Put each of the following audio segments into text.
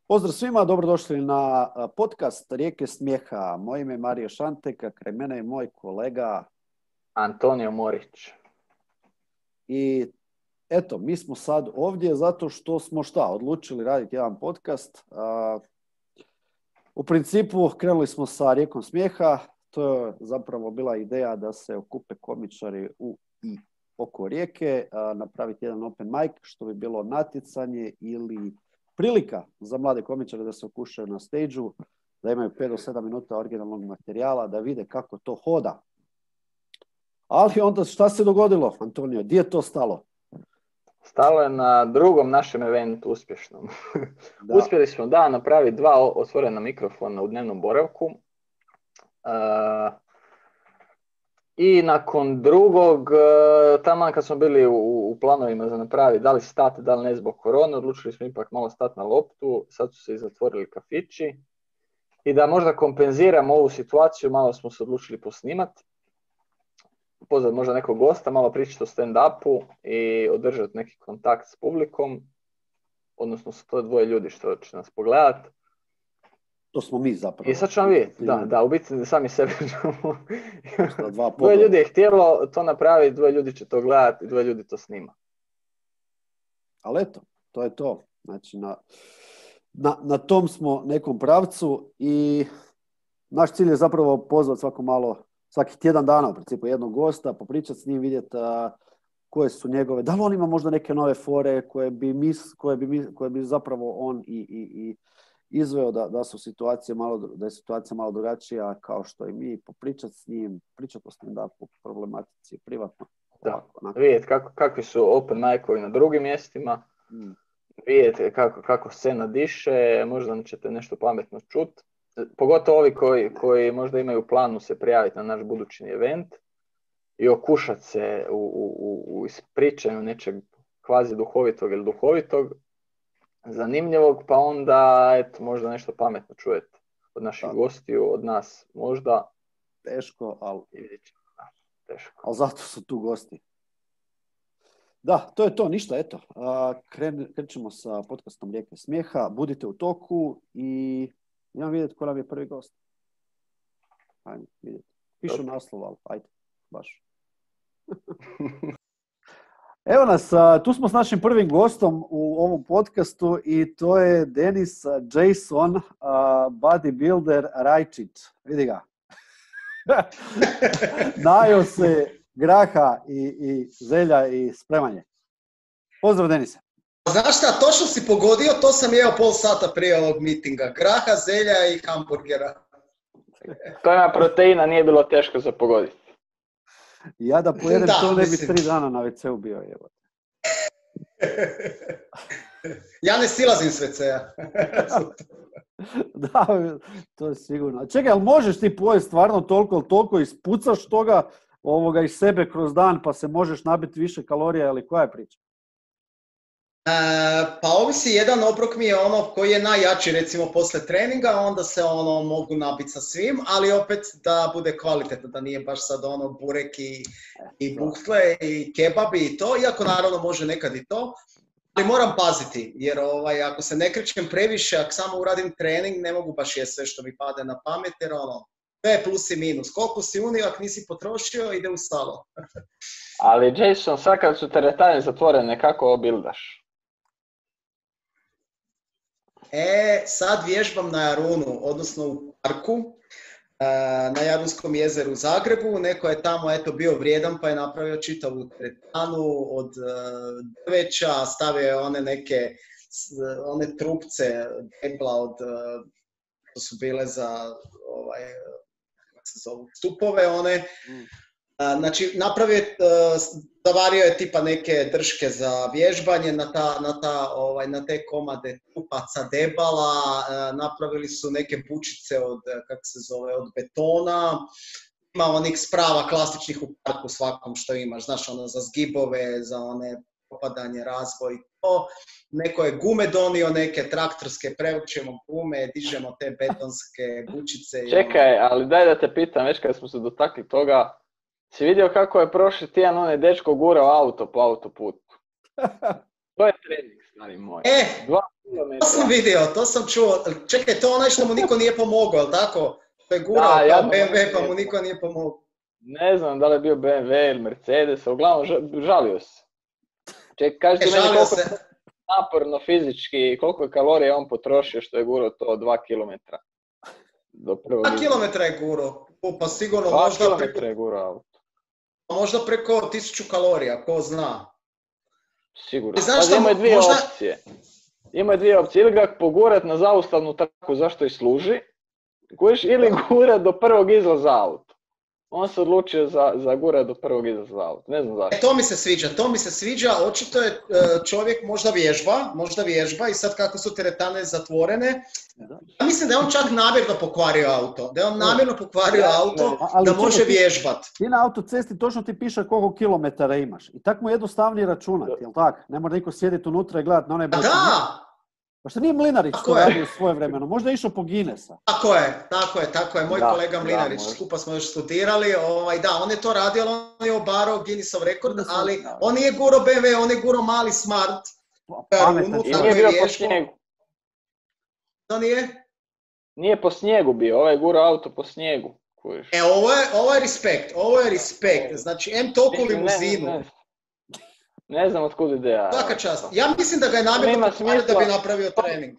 Pozdrav svima, dobrodošli na podcast Rijeke smijeha. Moje ime je Mario Šantek, a kraj mene je moj kolega Antonio Morić. I eto, mi smo sad ovdje zato što smo odlučili raditi jedan podcast. U principu krenuli smo sa Rijekom smijeha. To je zapravo bila ideja da se okupe komičari u i oko Rijeke, napraviti jedan open mic, što bi bilo natjecanje ili prilika za mlade komičare da se okušaju na stage-u, da imaju 5 do 7 minuta originalnog materijala, da vide kako to hoda. Ali onda šta se dogodilo, Antonio? Gdje je to stalo? Stalo je na drugom našem eventu uspješnom. Uspjeli smo napraviti 2 otvorena mikrofona u dnevnom boravku. I nakon drugog, taman kad smo bili u planovima za napraviti, da li stati, da li ne zbog korone, odlučili smo ipak malo stati na loptu, sad su se i zatvorili kafići. I da možda kompenziramo ovu situaciju, malo smo se odlučili posnimati. Pozvati možda nekog gosta, malo pričati o stand-upu i održati neki kontakt s publikom. Odnosno s to 2 ljudi što će nas pogledati. To smo mi zapravo. I sad ćemo vidjeti, da, u biti sami sebe. 2 ljudi je htjelo to napraviti, 2 ljudi će to gledati i 2 ljudi to snima. Ali eto, to je to. Znači, na tom smo nekom pravcu i naš cilj je zapravo pozvati svakih tjedan dana u principu jednog gosta, popričati s njim, vidjeti koje su njegove, da li on ima možda neke nove fore koje bi zapravo on i izveo da je situacija malo drugačija, kao što i mi, popričati s njim, pričati o stand-upu, problematici, privatno. Da, vidjeti kakvi su open mic-ovi na drugim mjestima, vidjeti kako scena diše, možda ćete nešto pametno čuti. Pogotovo ovi koji možda imaju u planu se prijaviti na naš budući event i okušati se u ispričanju nečeg kvazi duhovitog ili duhovitog, zanimljivog, pa onda možda nešto pametno čujete od naših gostiju, od nas možda. Teško, ali teško. Ali zato su tu gosti. Da, to je to, ništa, eto. Krećemo sa podcastom Rijeke smijeha, budite u toku i idemo vidjeti ko nam je prvi gost. Ajde, vidjeti. Pišu naslov, ali ajde, baš. Evo nas, tu smo s našim prvim gostom u ovom podcastu i to je Denis Jason, bodybuilder Rajčić. Vidi ga. Najo se graha i zelja i spremanje. Pozdrav, Denise. Znaš šta, točno si pogodio, to sam jeo pol sata prije ovog mitinga. Graha, zelja i hamburgera. To ima proteina, nije bilo teško za pogoditi. Ja da pojedem to ne bi 3 dana na WC-u bio. Evo. Ja ne silazim s WC-a. Da, to je sigurno. Čekaj, ali možeš ti pojesti stvarno toliko ispucaš toga iz sebe kroz dan pa se možeš nabiti više kalorija ili koja je priča? Pa ovisi, jedan obrok mi je koji je najjači recimo posle treninga, onda se mogu nabiti sa svim, ali opet da bude kvalitetno, da nije baš sad burek i buhtle i kebabi i to, iako naravno može nekad i to, ali moram paziti, jer ako se ne krećem previše, ako samo uradim trening, ne mogu baš jesti sve što mi pade na pamet, jer sve je plus i minus. Koliko si unio, ako nisi potrošio, ide u stalo. Ali Jason, sad kad su teretane zatvorene, kako obildaš? Sad vježbam na Jarunu, odnosno u parku, na Jarunskom jezeru u Zagrebu. Neko je tamo bio vrijedan pa je napravio čitavu teretanu od drveća, stavio je one trupce debla to su bile za kako se zovu, stupove one. Znači, zavario je tipa neke drške za vježbanje na te komade trupaca debala, napravili su neke bučice od betona, ima onih sprava klasičnih u parku svakom što imaš, znaš, za zgibove, za one popadanje, razvoj, to. Neko je gume donio, neke traktorske, prevučemo gume, dižemo te betonske bučice. Čekaj, ali daj da te pitam, već kada smo se dotakli toga, si vidio kako je prošli tjedan onaj dečko gurao auto po autoputu? To je trening, stari moj. 2 kilometra. To sam vidio, to sam čuo. Čekaj, to je onaj što mu niko nije pomogao, jel tako? To je gurao kao BMW pa mu niko nije pomogao. Ne znam da li je bio BMW ili Mercedes, uglavnom žalio se. Čekaj, kažete meni koliko je naporno fizički, koliko je kalorija on potrošio što je gurao to 2 kilometra. 2 kilometra je gurao, pa sigurno 2 možda kilometra je gurao auto. Možda preko 1000 kalorija, ko zna. Sigurno. Pa ima dvije opcije. Ima dvije opcije, ili ga pogurat na zaustavnu trku zašto i služi, ili gurat do prvog izlaza auto. On se odlučio za gurat do prvog izlaza auto. Ne znam zašto. To mi se sviđa. Očito je čovjek možda vježba i sad kako su teretane zatvorene. Ja mislim da je on čak namjerno pokvario auto. Da može vježbat. Ti na autocesti točno ti piše koliko kilometara imaš. I tako mu je jednostavnije računati, jel tako? Ne mora niko sjediti unutra i gledati na onaj broj. Da! Pa što nije Mlinarić to radio svoje vremeno, možda je išao po Guinnessa. Tako je. Moj kolega Mlinarić, skupa smo još studirali, on je to radio, on je obarao Guinnessov rekord, ali on nije gurao BMW, on je gurao mali Smart. I nije bio po snijegu. To nije? Nije po snijegu bio, ovaj je gurao auto po snijegu. Ovo je respekt, znači toku limuzinu. Ne znam otkud ideja. Svaka čast. Ja mislim da ga je namjerno pokvario da bi napravio trening.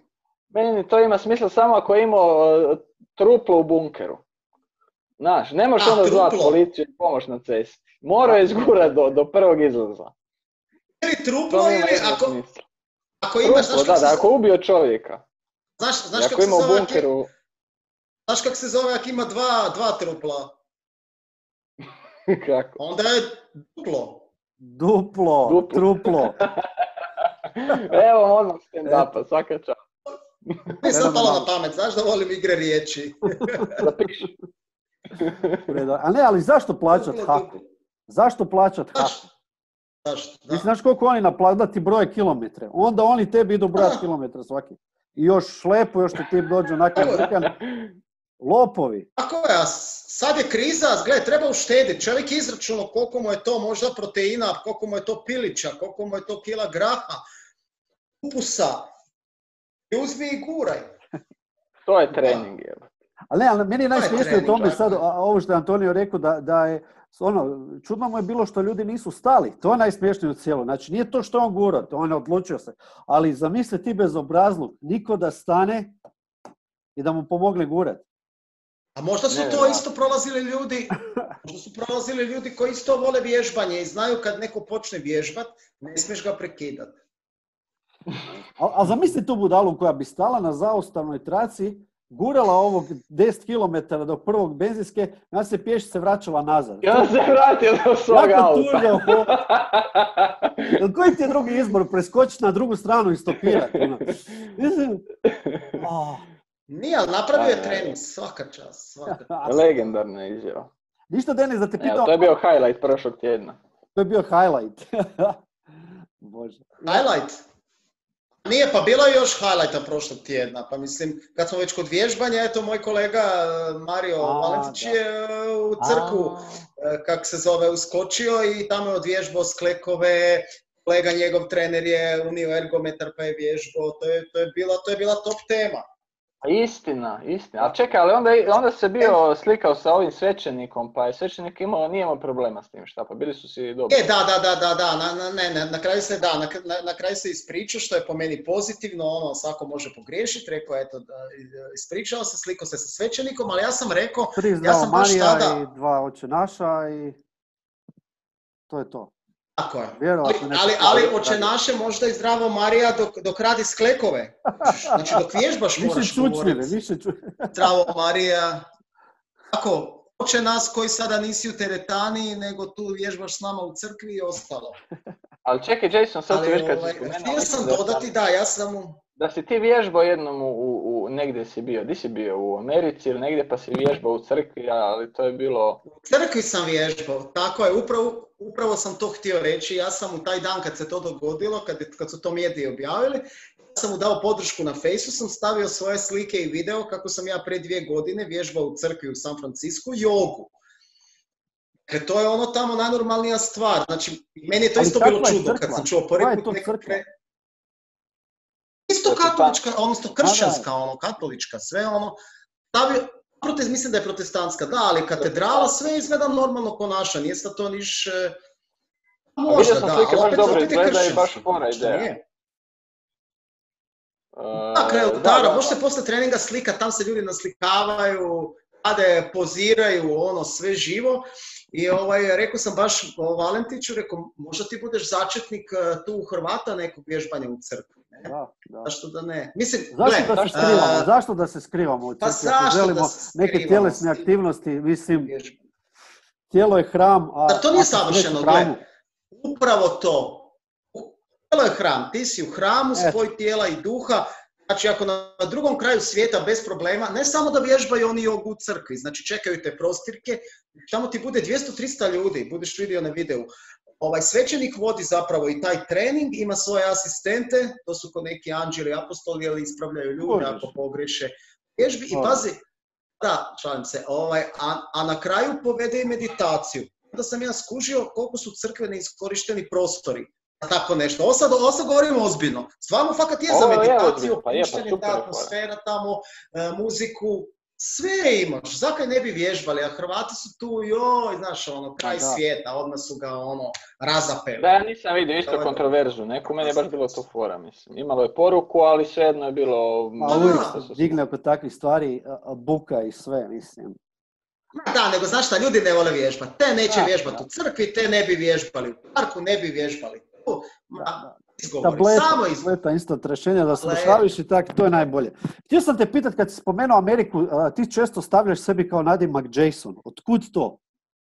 Meni to ima smisla samo ako je imao truplo u bunkeru. Znaš, ne možeš onda zvati policiju i pomoć na cesti. Mora je izgurat do prvog izlaza. Ili truplo ili ako imaš... Ako ubio čovjeka. Znaš kako se zove bunkeru... Znaš kako se zove ako ima dva trupla? Kako? Onda je duplo. Duplo. Truplo. Evo odmah stand-upa, svaka čast. Mi sam palo na pamet, znaš da volim igre riječi. Zapiši. Ali zašto plaćat haku? Zašto? Mislim, znaš koliko oni naplaćaju, da ti broje kilometre. Onda oni tebi idu brojati kilometre svaki. I još šlepu, još ti dođu nakon brkan. Lopovi. Tako je, sad je kriza, gledaj, treba uštediti. Čovjek izračunao koliko mu je to možda proteina, koliko mu je to pilića, koliko mu je to kila graha, kupusa. I uzmi i guraj. To je trening, evo. Ali meni je najsmiješnije u tome sad, ovo što je Antonio rekao, da je, čudno mu je bilo što ljudi nisu stali. To je najsmiješnije u cijelu. Znači, nije to što on gura, to on je odlučio se. Ali zamisli ti bezobrazluk, niko da stane i da mu pomogne gurati. A možda su to isto prolazili ljudi koji isto vole vježbanje i znaju kad neko počne vježbat, ne smiješ ga prekidati. Ali zamisli tu budalu koja bi stala na zaustavnoj traci, gurala ovog 10 km do prvog benzinske, ja se pješice vraćala nazad. Ja se vratio do svog auta. Koji ti je drugi izbor? Preskočiti na drugu stranu i stopirati. Nije, ali napravio je trening, svaka čast. Legendarna izjava. Ništa, Denis, da te pitao... To je bio highlight prošlog tjedna. To je bio highlight. Bože. Highlight? Nije, pa bilo je još highlighta prošlog tjedna. Pa mislim, kad smo već kod vježbanja, eto moj kolega Mario Valentić je u crkvu, kak se zove, uskočio i tamo je odvježbao sklekove. Kolega njegov trener je unio ergometar pa je vježbao. To je bila top tema. Istina. A čekaj, ali onda se bio slikao sa ovim svećenikom, pa je svećenik nije imao problema s tim, šta, pa bili su si dobri. Na kraju se ispričao, što je po meni pozitivno, svako može pogriješiti, rekao eto, ispričao se, slikao se sa svećenikom, ali ja sam rekao, ja sam baš tada... 3 i 2 oče naša i to je to. Tako je. Ali oče naše možda i zdravo Marija dok radi sklekove. Znači dok vježbaš moraš govoriti. Zdravo Marija. Tako, oče nas koji sada nisi u teretani, nego tu vježbaš s nama u crkvi i ostalo. Ali čekaj, Jason, sad ti već kad si spomenuo... Htio sam dodati, ja sam... Da si ti vježbao jednom negdje si bio, di si bio, u Americi ili negdje pa si vježbao u crkvi, ali to je bilo... U crkvi sam vježbao, tako je, upravo sam to htio reći, ja sam u taj dan kad se to dogodilo, kad su to mediji objavili, ja sam mu dao podršku na Fejsu, sam stavio svoje slike i video kako sam ja pre 2 godine vježbao u crkvi u San Francisku jogu. Jer to je ono tamo najnormalnija stvar. Znači, meni je to Ali isto kakva bilo je čudno crkva? kad sam čuo Koja prvi je put to nekakve... crkva? Isto katolička, odnosno kršćanska, Da. ono, katolička, sve ono. Mislim da je protestantska, da, ali katedrala sve izgleda normalno ponaša, nije sad to niš... Vidio sam da, slike, ali baš dobro opet je izgleda i baš kršćanski. fora ideja. Nije. Na kraju oltara, da. možete posle treninga slika, tam se ljudi naslikavaju, poziraju, ono, sve živo. I rekao sam baš Valentiću, rekao, možda ti budeš začetnik tu u Hrvata nekog vježbanja u crkvi. Ne? Da. Zašto da ne? Mislim, Zašto da se skrivamo u crkvi? Pa zašto želimo da se skrivamo? neke tjelesne aktivnosti, mislim, tijelo je hram, a... Da, to nije savršeno, gledaj. Upravo to. Tijelo je hram, ti si u hramu svoj tijela i duha. Znači, ako na drugom kraju svijeta bez problema, ne samo da vježbaju oni jogu u crkvi, znači čekaju te prostirke, tamo ti bude 200-300 ljudi, budeš vidio na videu. Svećenik vodi zapravo i taj trening, ima svoje asistente, to su ko neki anđeli, apostoli, ali ispravljaju ljude ako pogreše vježbi. I pazi, da, šalim se, a na kraju povede i meditaciju. Onda sam ja skužio koliko su crkve neiskorišteni prostori. Tako nešto. Ovo sad govorimo ozbiljno. Stvarno fakat je za meditaciju, puštanje ta atmosfera tamo, muziku, sve imaš. Zakaj ne bi vježbali? A Hrvati su tu, znaš, kraj svijeta, odmah su ga, razapeli. Da, ja nisam vidio isto kontroverzu. Neko meni je baš bilo to fora, mislim. Imalo je poruku, ali svejedno je bilo... A uvijek se digne oko takvih stvari, buka i sve, mislim. Da, nego znaš šta, ljudi ne vole vježbati. Te neće vježbati u crkvi, te ne bi vježbali u parku, ne bi vježbali. Tableta, instant rješenja da slušaviš i tako, to je najbolje. Htio sam te pitat, kad si spomenuo Ameriku, ti često stavljaš sebi kao nadimak Jason. Otkud to?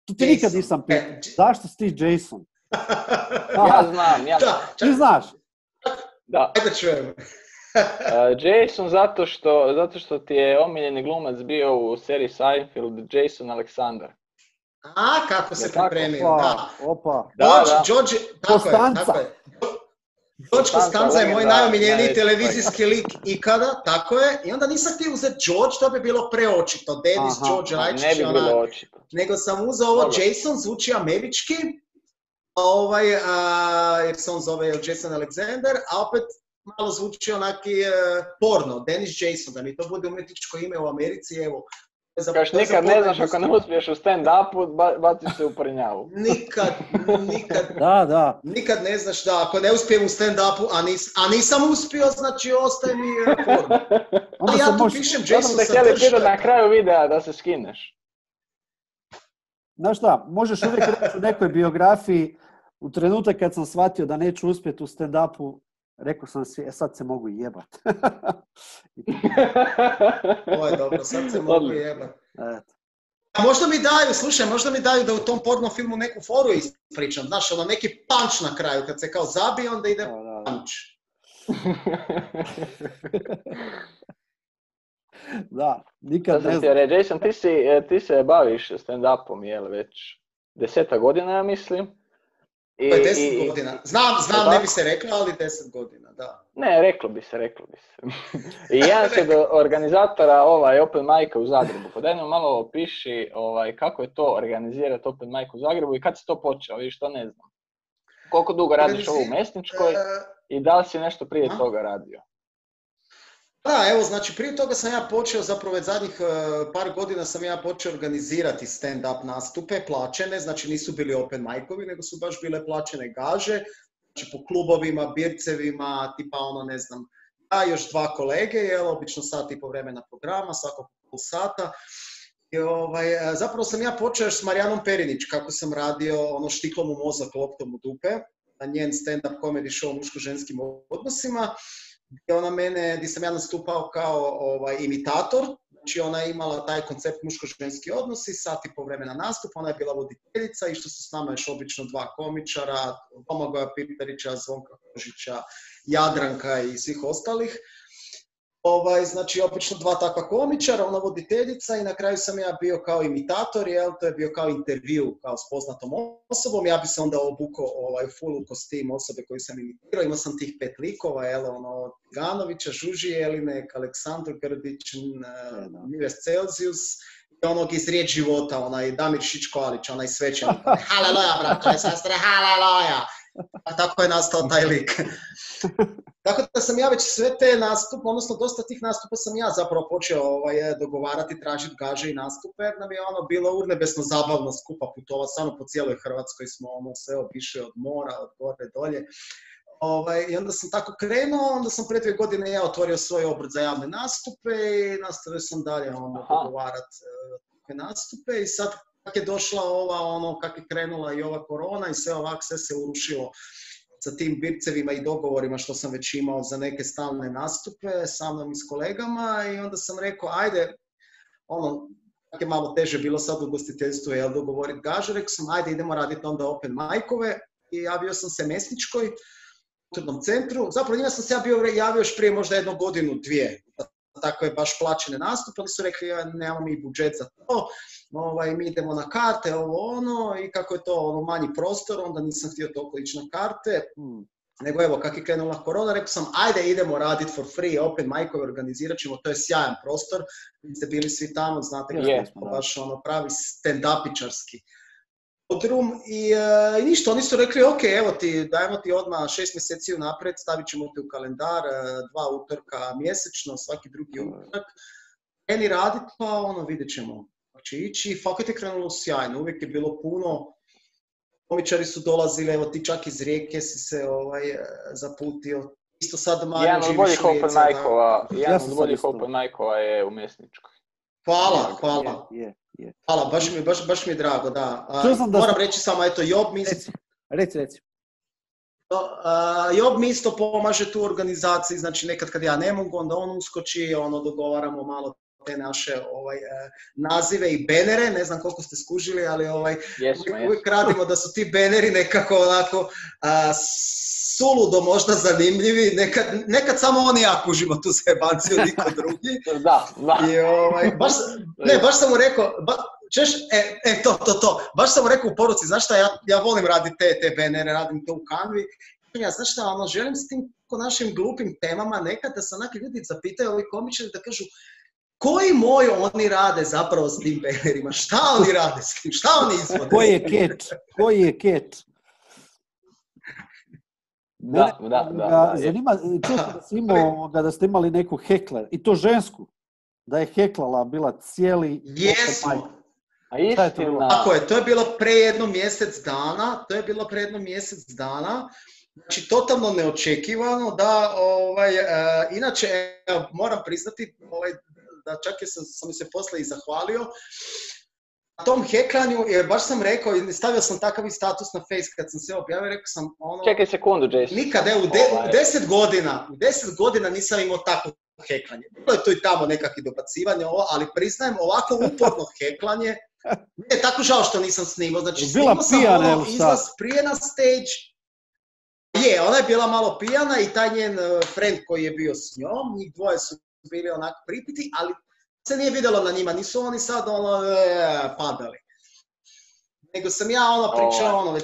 To ti nikad nisam pitao. Zašto si ti Jason? Ja znam. Ti znaš? Da. Ajde čujemo. Jason zato što ti je omiljeni glumac bio u seriji Seinfeld, Jason Alexander. A, kako se pripremio, da. Opa. George, tako je. George Costanza je moj najomiljeniji televizijski lik ikada, tako je. I onda nisam htio uzeti George, to bi bilo preočito. Dennis, George, Rajčić, ne bi bilo očito. Nego sam uzeo ovo Jason, zvuči američki, jer se on zove Jason Alexander, a opet malo zvuči onaki porno, Dennis Jason, da mi to bude umjetničko ime u Americi, evo. Kaš nikad ne znaš ako ne uspiješ u stand-upu, baciš se u prnjavu. Nikad. Da. Nikad ne znaš da ako ne uspijem u stand-upu, a nisam uspio, znači ostaje mi porno. Ali ja tu pišem Jason sa htjeli pitati na kraju videa da se skineš. Znaš šta, možeš uvijek reći u nekoj biografiji, u trenutak kad sam shvatio da neću uspjeti u stand-upu, rekao sam si, sad se mogu jebat. Ovo je dobro, sad se mogu jebat. A možda mi daju da u tom porno filmu neku foru ispričam, znaš, neki punch na kraju, kad se kao zabije, onda ide punch. Da, nikad ne znam. Jason, ti se baviš stand-upom, jel, već 10 godina, ja mislim. To je 10 godina. Znam, ne bi se reklo, ali 10 godina, da. Ne, reklo bi se. I jedan se do organizatora Open Mic u Zagrebu. Pa daj nam malo opiši kako je to organizirati Open Mic u Zagrebu i kad si to počeo, vidiš, to ne znam. Koliko dugo radiš ovo u Mesničkoj i da li si nešto prije toga radio? Da, evo, znači prije toga sam ja počeo, zapravo već zadnjih par godina sam ja počeo organizirati stand-up nastupe, plaćene, znači nisu bili open mic-ovi, nego su baš bile plaćene gaže, znači po klubovima, bircevima, tipa ne znam, ja još 2 kolege, obično sat i po vremena programa, svako pol sata. I zapravo sam ja počeo još s Marijanom Perinić, kako sam radio štiklom u mozak, loptom u dupe, na njen stand-up comedy show o muško-ženskim odnosima. Gdje sam ja nastupao kao imitator, znači ona je imala taj koncept muško-ženski odnosi, sat i po vremena nastupa, ona je bila voditeljica i što su s nama još obično 2 komičara, Domagoja Piperića, Zvonka Kožića, Jadranka i svih ostalih. Znači obično 2 takva komičara, ona voditeljica i na kraju sam ja bio kao imitator, to je bio kao intervju kao s poznatom osobom, ja bi se onda obukao u fullu kostim osobe koju sam imitirao, imao sam tih 5 likova, Ganovića, Žuži Jelinek, Aleksandar Grdić, Mives Celzius, onog iz Riječ života, onaj Damir Šičkoalić, onaj svećenik. Haleluja, braće, sestre, haleluja! A tako je nastao taj lik. Tako da sam ja već sve te nastupe, odnosno dosta tih nastupa sam ja zapravo počeo dogovarati, tražiti gaže i nastupe, jer nam je ono bilo urnebesno zabavno skupa putova, samo po cijeloj Hrvatskoj smo sve obišli od mora, od gore dolje. I onda sam tako krenuo, onda sam prije 2 godine ja otvorio svoj obrt za javne nastupe i nastavio sam dalje dogovarati nastupe i sad kak je došla kak je krenula i ova korona i sve ovak, sve se urušilo sa tim bircevima i dogovorima što sam već imao za neke stalne nastupe sa mnom i s kolegama i onda sam rekao, ajde, kak je malo teže bilo sad u ugostiteljstvu, dogovoriti gaže, rekao sam, ajde, idemo raditi onda open micove i javio sam se Mesničkoj, kulturnom centru. Zapravo njima sam se ja bio javio još prije možda 1 godinu, 2. Takve baš plaćene nastupe, ali su rekli nemamo mi budžet za to, mi idemo na karte, i kako je to manji prostor, onda nisam htio toliko ići na karte, nego evo, kak je krenula korona, rekao sam, ajde idemo raditi for free, open micove organizirat ćemo, to je sjajan prostor, vi ste bili svi tamo, znate kako smo baš pravi stand-upičarski odrum i ništa, oni su rekli, ok, evo ti, dajemo ti odmah 6 mjeseci unaprijed, stavit ćemo te u kalendar, 2 utorka mjesečno, svaki drugi utorak, kreni radit, pa vidjet ćemo kako će ići i fakat je krenulo sjajno, uvijek je bilo puno, komičari su dolazili, evo ti čak iz Rijeke si se zaputio, isto sad Mario jedan od boljih živiš u Rijeci. Jedan od boljih open micova je u Mesničkoj. Hvala. Hvala, baš mi je drago, da. Moram reći samo, eto, Job mi... Reci. Job mi isto pomaže tu organizaciji, znači nekad kad ja ne mogu, onda on uskoči, dogovaramo malo te naše nazive i benere, ne znam koliko ste skužili, ali uvijek radimo da su ti beneri nekako onako suludo možda zanimljivi, nekad samo oni ja kužimo tu zebanciju, niko drugi. Da. I, baš sam mu rekao, to. Baš sam mu rekao u poruci, znaš šta, ja volim raditi te benere, radim to u Canvi. Ja, znaš šta, želim s tim našim glupim temama nekad da se onaki ljudi zapitaju, ovi komičari, da kažu koji moj oni rade zapravo s tim benerima, šta oni rade s tim, šta oni izvode? Koji je ket? Da. Zanima, čuo da ste imali neku hekler, i to žensku, da je heklala bila cijeli... Jesmo. Istina. Tako je, to je bilo pre jedno mjesec dana, znači totalno neočekivano, da, inače, moram priznati, da čak sam mi se posle i zahvalio, na tom heklanju, jer baš sam rekao, stavio sam takav status na Face kad sam se objavio, rekao sam Čekaj sekundu, Jason. Nikad, u 10 godina nisam imao takvo heklanje. Bilo je to i tamo nekakvi dobacivanje, ali priznajem, ovako uporno heklanje, mi je tako žao što nisam snimao, znači snimao sam izlaz prije na stage, ona je bila malo pijana i taj njen friend koji je bio s njom, njih dvoje su bili onako pripiti, ali se nije vidjelo na njima, nisu oni sad padali. Nego sam ja pričao već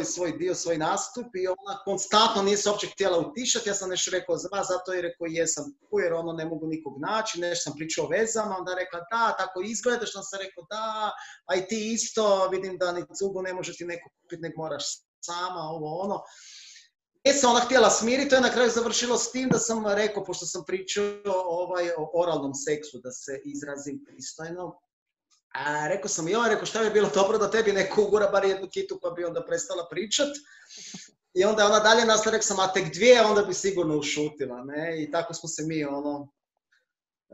svoj dio, svoj nastup i ona konstantno nije se uopće htjela utišati, ja sam nešto rekao za vas, zato je rekao jesam tu jer ne mogu nikog naći, nešto sam pričao o vezama, onda rekla da, tako izgledaš, onda sam rekao da, a i ti isto, vidim da ni cugu ne može ti neko kupiti, nek moraš sama, Nije se ona htjela smiriti, to je na kraju završilo s tim da sam rekao, pošto sam pričao o oralnom seksu, da se izrazim pristojno, rekao sam šta bi bilo dobro da tebi neko ugura bar jednu kitu pa bi onda prestala pričat. I onda je ona dalje nastavila, rekao sam, a tek 2, onda bi sigurno ušutila, ne? I tako smo se mi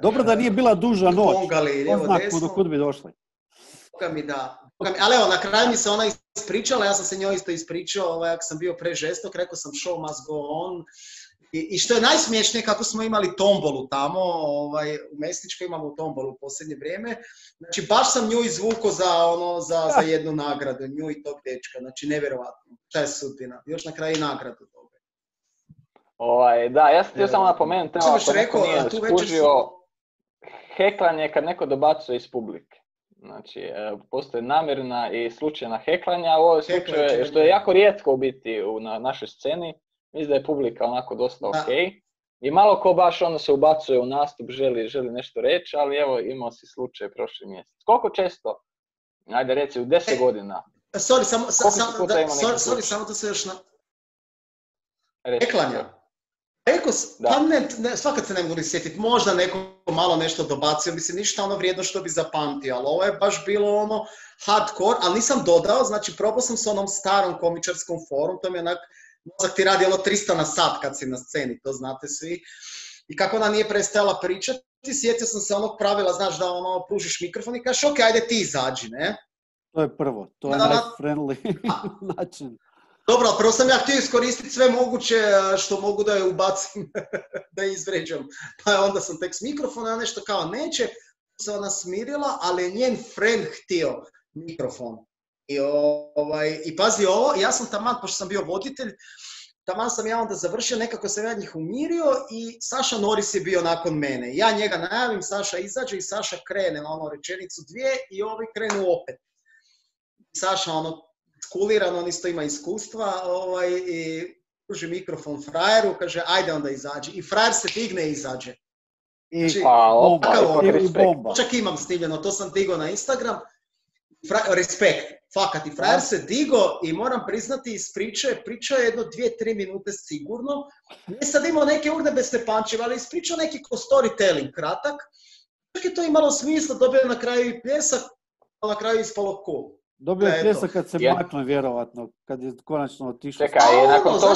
Dobro da nije bila duža noć. Pongali, lijevo, desno. Do kud bi došli. Ali evo, na kraju mi se ona ispričala, ja sam se njoj isto ispričao, ako sam bio prežestok, rekao sam show must go on. I što je najsmiješnije, kako smo imali tombolu tamo, u Mesničkoj imamo tombolu u posljednje vrijeme, znači baš sam nju izvukao za jednu nagradu, nju i tog dečka, znači nevjerovatno, šta je sudbina, još na kraju i nagradu toga. Da, ja sam htio samo napomenuti, ako neko nije skužio, heklanje je kad neko dobacuje iz publike. Znači, postoje namjerna i slučajna heklanja, u ovoj slučaju, što je jako rijetko biti na našoj sceni. Mislim da je publika onako dosta ok. I malo ko baš ono se ubacuje u nastup, želi nešto reći, ali evo imao si slučaj prošli mjesec. Koliko često, ajde reci, u 10 godina? Sorry, samo da se još na... Reklanja. Rekao, pa ne, svakad se ne mogu sjetiti, možda neko malo nešto dobacio, mislim ništa ono vrijedno što bi zapamtio, ali ovo je baš bilo ono hardcore, ali nisam dodao, znači probao sam s onom starom komičarskom forum, to mi je onak, mozak ti radi ono 300 na sat kad si na sceni, to znate svi, i kako ona nije prestajala pričati, sjetio sam se onog pravila, znaš da ono pružiš mikrofon i kažeš ok, ajde ti izađi, ne? To je prvo, to je najfriendly način. Dobro, ali prvo sam ja htio iskoristiti sve moguće što mogu da je ubacim, da je izvređam. Pa onda sam tek s mikrofona, nešto kao neće, se ona smirila, ali je njen friend htio mikrofon. I pazi ovo, ja sam taman, pošto sam bio voditelj, taman sam ja onda završio, nekako sam ja njih umirio i Saša Noris je bio nakon mene. Ja njega najavim, Saša izađe i Saša krene na ono rečenicu dvije i ovi krenu opet. Saša ono skuliran, on isto ima iskustva i pruži mikrofon frajeru, kaže ajde onda izađi. I frajer se digne i izađe. Znači, bomba. Čak imam snimljeno, to sam digao na Instagram. Respekt, fakat. I frajer se digo i moram priznati iz pričao je jedno 2-3 minute sigurno. Ne sad imao neke urnebesne pančeve, ali ispričao neki ko storytelling kratak. Čak je to imalo smisla, dobio na kraju i pljesak, a na kraju ispalo cool. Dobio je pljesak kad se makne, vjerovatno, kad je konačno otišao. Čekaj, nakon toga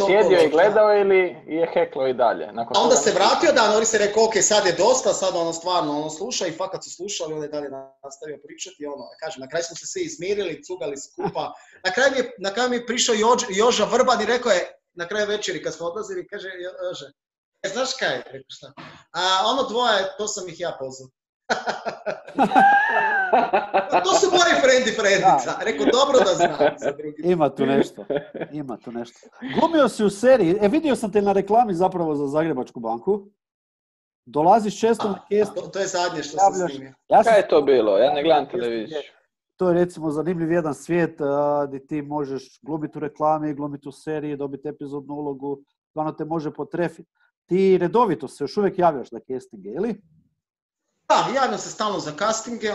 sjedio i gledao ili je heklo i dalje? A onda se vratio, da, Nori se rekao, ok, sad je dosta, sad ono stvarno sluša i fakat su slušali, onda je dalje nastavio pričati, kažem, na kraju smo se svi izmirili, cugali skupa. Na kraju mi je prišao Joža Vrban i rekao je, na kraju večeri kad smo odlazili, kaže, Jože, znaš kaj? Rekao šta? Ono dvoje, to sam ih ja pozvao. To su moji frendica. Rekao, dobro da znam za drugi. Ima tu nešto. Glumio si u seriji, vidio sam te na reklami zapravo za Zagrebačku banku. Dolaziš često na casting. To je zadnje što sam snimio. Kaj je to bilo? Ja ne gledam televiziju. To je recimo zanimljiv jedan svijet gdje ti možeš glumiti u reklami, glumiti u seriji, dobiti epizodnu ulogu, stvarno te može potrefiti. Ti redovito se još uvijek javljaš na castinge, ili? Da, javljam se stalno za castinge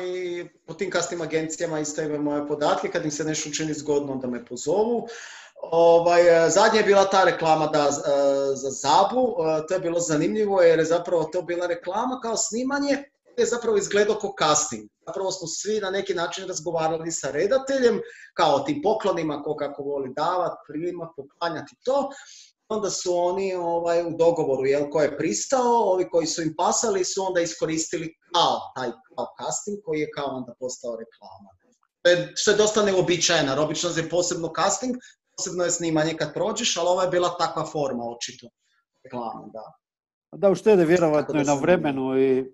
i po tim casting agencijama isto imaju moje podatke, kad im se nešto učini zgodno onda me pozovu. Zadnje je bila ta reklama za Zabu, to je bilo zanimljivo jer je zapravo to bila reklama kao snimanje, je zapravo izgledao kao casting. Zapravo smo svi na neki način razgovarali sa redateljem, kao o tim poklonima, ko kako voli davati, primati, poklanjati to. Onda su oni u dogovoru, ko je pristao, ovi koji su im pasali su onda iskoristili taj casting koji je kao onda postao reklama. Što je dosta neobičajeno, obično je posebno casting, posebno je snimanje kad prođeš, ali ovo je bila takva forma očito reklama, da. Da, uštede vjerovatno i na vremenu i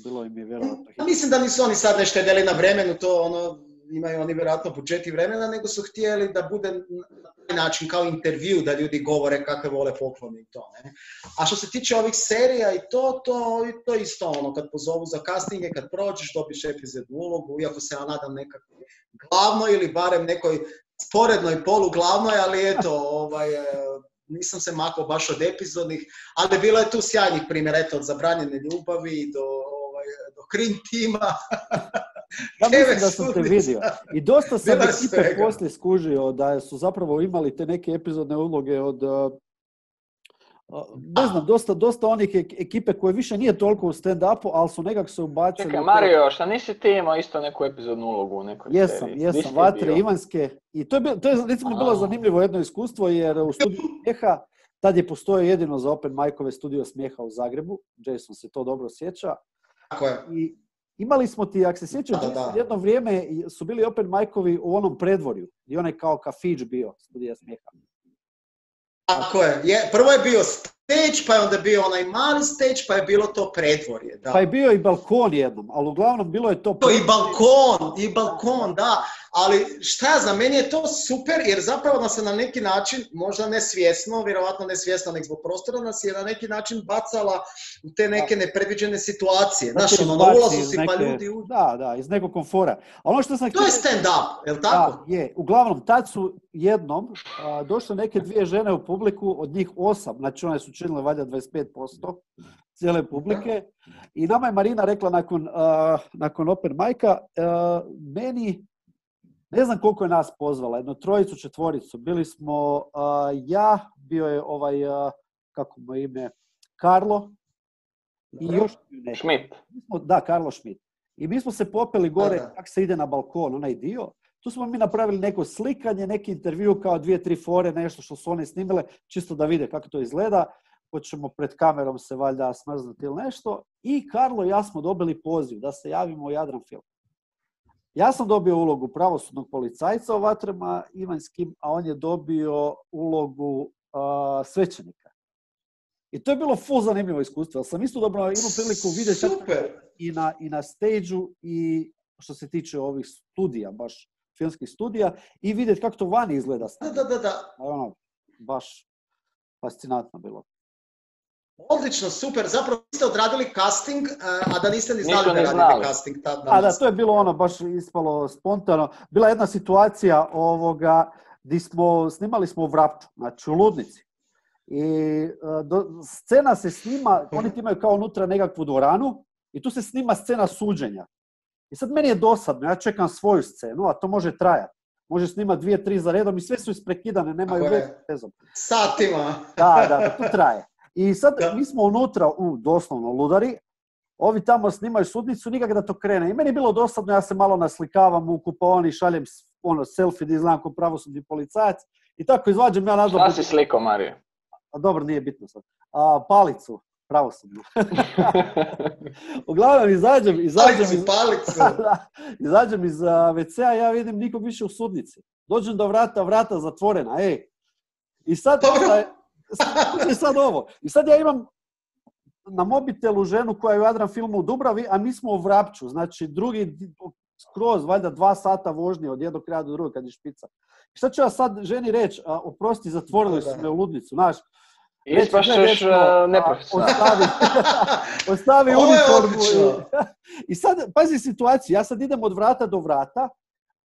bilo im je vjerovatno. Mislim da nisu oni sad ne štedeli na vremenu, to imaju oni vjerojatno budžeti vremena, nego su htjeli da bude na taj način kao intervju, da ljudi govore kakve vole poklone i to. Ne? A što se tiče ovih serija i to isto kad pozovu za castinge, kad prođeš, dobiš epizodnu ulogu, iako se ja nadam nekakvoj glavnoj ili barem nekoj sporednoj poluglavnoj, ali eto, nisam se makao baš od epizodnih, ali bilo je tu sjajnih primjera, od zabranjene ljubavi do Krim tima. Ja mislim da sam te vidio. I dosta sam ekipe poslije skužio da su zapravo imali te neke epizodne uloge od ne znam, dosta onih ekipe koje više nije toliko u stand-upu, ali su nekako se ubacili. Čekaj, Mario, šta nisi ti imao isto neku epizodnu ulogu u nekoj seriji? Jesam, Vatre Ivanske. I to je recimo bilo zanimljivo jedno iskustvo, jer u studiju Smijeha, tad je postojao jedino za open micove studio Smijeha u Zagrebu. Jason se to dobro sjeća. Tako je. I imali smo ti, ako se sjećaš, jedno vrijeme su bili open micovi u onom predvorju. I onaj kao kafić bio studija Smijeha. Tako je. Prvo je bio stage, pa je onda bio onaj mali stage, pa je bilo to predvorje. Da. Pa je bio i balkon jednom, ali uglavnom bilo je to... I balkon, da. Ali šta ja znam, meni je to super, jer zapravo nas se na neki način, možda nesvjesno, vjerovatno nesvjesno nek zbog prostora, nas je na neki način bacala u te neke nepredviđene situacije. Znaš, ono, na ulazu si pa ljudi... Da, iz nekog komfora. Ono što sam to je stand-up, je li tako? Da, je. Uglavnom, tad su jednom došle neke 2 žene u publiku, od njih 8, znači one su činile valjda 25% cijele publike. I nama je Marina rekla nakon open mic'a, meni, ne znam koliko je nas pozvala, jedno 3, 4. Bili smo ja, bio je kako mu je ime, Karlo i još neki. Schmidt. Da, Karlo Schmidt. I mi smo se popeli gore, kako se ide na balkon, onaj dio. Tu smo mi napravili neko slikanje, neki intervju, kao 2, 3 fore, nešto što su one snimile, čisto da vide kako to izgleda. Hoćemo pred kamerom se valjda smrznuti ili nešto. I Karlo i ja smo dobili poziv da se javimo u Jadran film. Ja sam dobio ulogu pravosudnog policajca u Vatrema Ivanjskim, a on je dobio ulogu svećenika. I to je bilo full zanimljivo iskustvo. Ali sam isto dobro imao priliku vidjeti i na stage-u i što se tiče ovih studija, baš filmskih studija, i vidjeti kako to vani izgleda. Da. Ono, baš fascinantno bilo. Odlično, super. Zapravo ste odradili casting, a da niste ni znali da radite casting. Da, to je bilo ono, baš ispalo spontano. Bila jedna situacija gdje snimali smo u Vrapču, znači u Ludnici. I scena se snima, oni imaju kao unutra nekakvu dvoranu i tu se snima scena suđenja. I sad meni je dosadno, ja čekam svoju scenu, a to može trajati. Može snimati 2, 3 za redom i sve su isprekidane, nemaju vezom. Satima. Da, to traje. I sad mi smo unutra u doslovno ludari, ovi tamo snimaju sudnicu, nikak da to krene. I meni je bilo dosadno, ja se malo naslikavam u kupaoni, šaljem selfie da izgledam kao pravosudni policajac i tako izvađam ja nazad. Šta si slikao, Mario? Dobro, nije bitno sad. Palicu, pravosudnu. Uglavnom izađem iz WC-a, ja vidim nikog više u sudnici. Dođem do vrata zatvorena, I sad ovo. I sad ja imam na mobitelu ženu koja je u Jadran filmu u Dubravi, a mi smo u Vrapču. Znači, drugi skroz, valjda 2 sata vožnje od jednog kraja do drugog kad je špica. I šta ću ja sad ženi reći? Oprosti, zatvorili su me u ludnicu, znaš. Ispašćeš neprofesionalno. Ostavi uniformu. I sad, pazi situaciju, ja sad idem od vrata do vrata,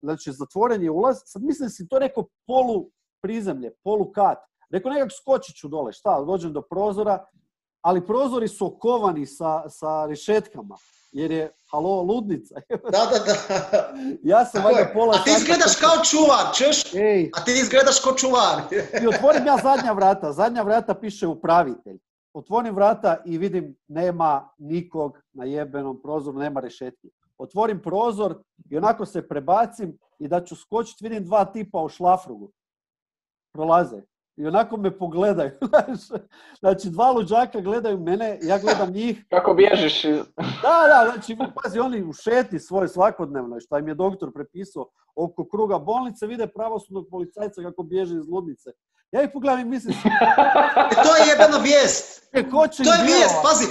znači zatvoren je ulaz, sad mislim si to neko polu prizemlje, polu kat. Rekao, nekak skočit ću dole, šta, dođem do prozora, ali prozori su okovani sa rešetkama, jer je, ludnica. Da. Ja sam valjda pola sata... A ti izgledaš kao čuvar, češ? A ti izgledaš kao čuvar. I otvorim ja zadnja vrata piše upravitelj. Otvorim vrata i vidim, nema nikog na jebenom prozoru, nema rešetki. Otvorim prozor i onako se prebacim i da ću skočiti, vidim 2 tipa u šlafrugu. Prolaze. I onako me pogledaju. Znači, 2 luđaka gledaju mene, ja gledam njih. Kako bježiš iz... Da, znači, pazi, oni u šeti svoj svakodnevnoj, što im je doktor prepisao oko kruga bolnice, vide pravosudnog policajca kako bježe iz ludnice. Ja ih pogledam i mislim... To je jebena vijest! To je vijest, pazi,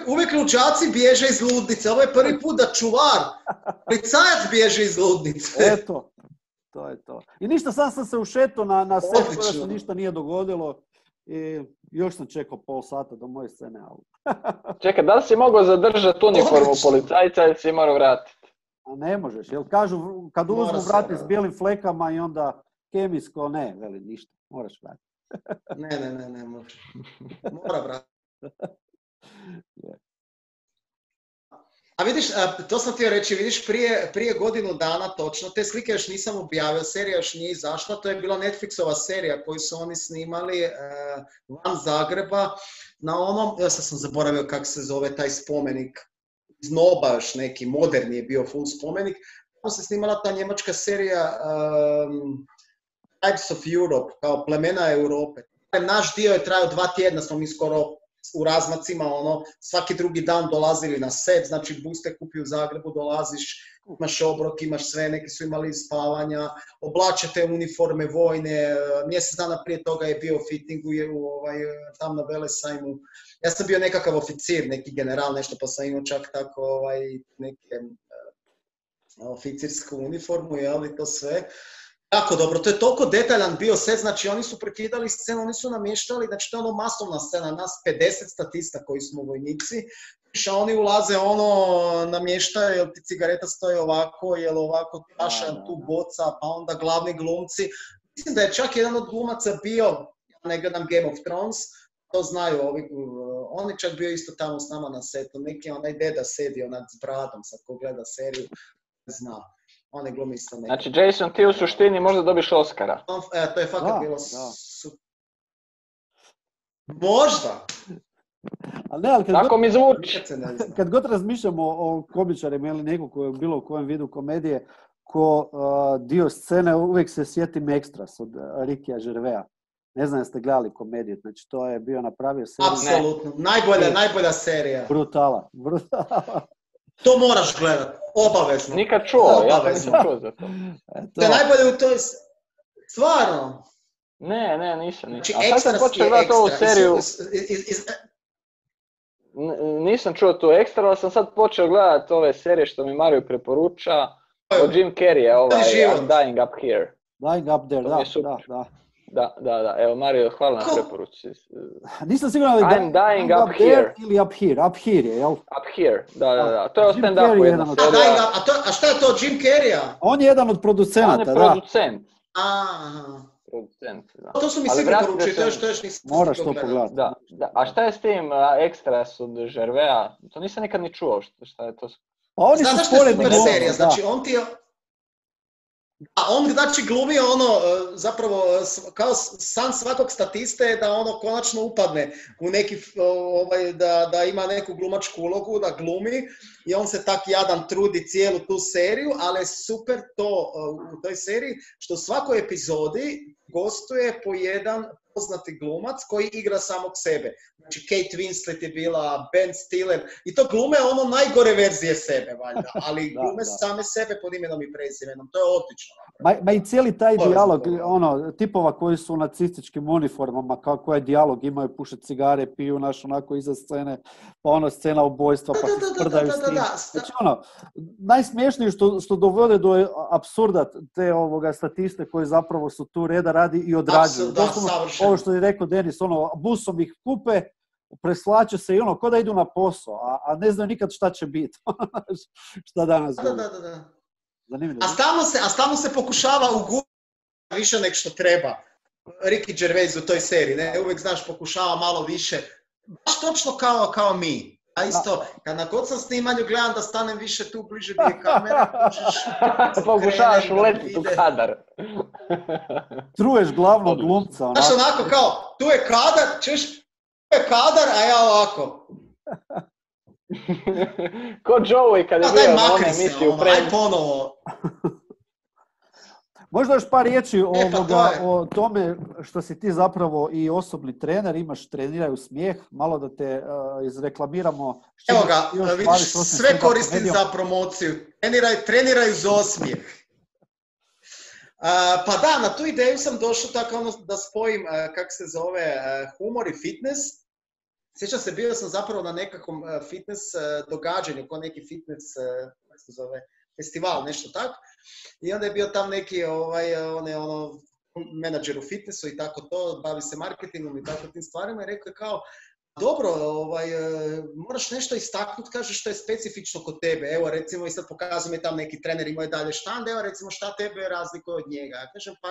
uvijek lučaci bježe iz ludnice. Ovo je prvi put da čuvar, policajac bježe iz ludnice. Eto. To je to. I ništa, sam se ušetao na set, da se ništa nije dogodilo i još sam čekao pol sata do moje scene. Čekaj, da li si mogao zadržati uniformu policajca ili si morao vratiti? A ne možeš, jer kažu kad uzmu vrati s bijelim flekama i onda kemijsko, ne, veli ništa, moraš vratiti. Ne, možeš. Mora vratiti. A vidiš, to sam htio reći, vidiš, prije godinu dana točno, te slike još nisam objavio, serija još nije izašla, to je bila Netflixova serija koju su oni snimali van Zagreba, na onom, ja sam zaboravio kako se zove taj spomenik, iz Noba još neki, moderni je bio full spomenik, tamo se snimala ta njemačka serija Tribes of Europe, kao plemena Europe. Naš dio je trajao 2 tjedna, smo mi skoro u razmacima, ono, svaki drugi dan dolazili na set, znači buste kupi u Zagrebu, dolaziš, imaš obrok, imaš sve, neki su imali spavanja, oblačete uniforme vojne, mjesec dana prije toga je bio fitting tam na Velesajmu. Ja sam bio nekakav oficir, neki general, nešto, pa sam imao čak tako neke oficirsku uniformu, jel, to sve. Jako dobro, to je toliko detaljan bio set, znači oni su prekidali scenu, oni su namještali, znači to je ono masovna scena, nas 50 statista koji smo vojnici, a oni ulaze namještaju, jel ti cigareta stoji ovako, jel ovako tašan tu boca, pa onda glavni glumci. Mislim da je čak jedan od glumaca bio, ne gledam Game of Thrones, to znaju ovi, on je čak bio isto tamo s nama na setu, neki onaj deda sedi onak s bradom, sad ko gleda seriju, zna. On je glumi isto neki. Znači, Jason, ti u suštini možda dobiš Oscara. To je fakat bilo super. Možda! Tako mi zvuči. Kad god razmišljamo o komičarima ili neko koji je bilo u kojem vidu komedije, ko dio scene uvijek se sjetim Extras od Rickyja Gervaisa. Ne znam jeste gledali komediju, znači to je bio napravio seriju. Apsolutno, najbolja serija. Brutala. To moraš gledat, obavezno. Nikad čuo, ja to nisam čuo za to. To je najbolje u toj... Stvarno? Ne, nisam. Znači, a sad sam počeo gledati ovu seriju... Nisam čuo tu Ekstra, ali sam sad počeo gledati ove serije što mi Mario preporuča. Od Jim Carrey, I'm Dying Up Here. Dying Up There, da. Da, evo Mario, hvala na preporuci. Nisam siguran ali I'm Dying Up Here. Ili Up Here je, jel? Up Here, da. To je o stand-upu jedna serija. A šta je to, Jim Carrey-a? On je jedan od producenata, da. On je producent. Aha. Producent, da. To su mi svi preporučili, to još nisam... Moraš to pogledati. Da. A šta je s tim Extras od Gervaisa? To nisam nikad ni čuo, šta je to. Pa oni su sporedni serija, znači on ti je... A on znači glumi zapravo kao san svakog statiste da konačno upadne u neki, da ima neku glumačku ulogu, da glumi i on se tak jadan trudi cijelu tu seriju, ali je super to u toj seriji što u svakoj epizodi gostuje po jedan poznati glumac koji igra samog sebe. Znači Kate Winslet je bila, Ben Stiller i to glume najgore verzije sebe, valjda, ali glume same sebe pod imenom i prezimenom. To je odlično. Ma i cijeli taj dijalog, tipova koji su u nacističkim uniformama, kako je dijalog, imaju, puše cigare, piju onako iza scene, pa scena ubojstva, pa se sprdaju s tim. Znači najsmiješnije što dovode do apsurda te statiste koji zapravo su tu reda radi i odrađuju. Ovo što je rekao Denis, busom ih kupe, preslače se i ko da idu na posao, a ne znaju nikad šta će biti. Šta danas bude. Da. Zanimljivo. A stalno se pokušava ugurati više nek što treba. Ricky Gervais u toj seriji, ne? Uvijek znaš pokušava malo više. Baš točno kao mi. Ja isto, kad na kocam snimanju gledam da stanem više tu bliže gdje je kamera. Pokušavaš uletiti u kadar. Truješ glavnog glumca. Znaš onako kao, tu je kadar, a ja ovako. Ko Joey kad je bio na onoj emisiji u Friends. Aj ponovo. Možda još par riječi o tome što si ti zapravo i osobni trener, treniraju smijeh, malo da te izreklamiramo. Evo ga, vidiš, sve koristim za promociju. Treniraju za osmijeh. Pa da, na tu ideju sam došao tako da spojim, kako se zove, humor i fitness. Sjećam se, bio sam zapravo na nekakvom fitness događanju, ko neki fitness, kako se zove, festival, nešto tako. I onda je bio tam neki menadžer u fitnessu i tako to, bavi se marketingom i tako tim stvarima i rekao je kao, dobro, moraš nešto istaknuti, kaže što je specifično kod tebe. Evo recimo i sad pokazuje mi tam neki trener imao je dalje štand, evo recimo šta tebe razlikuje od njega. Ja kažem pa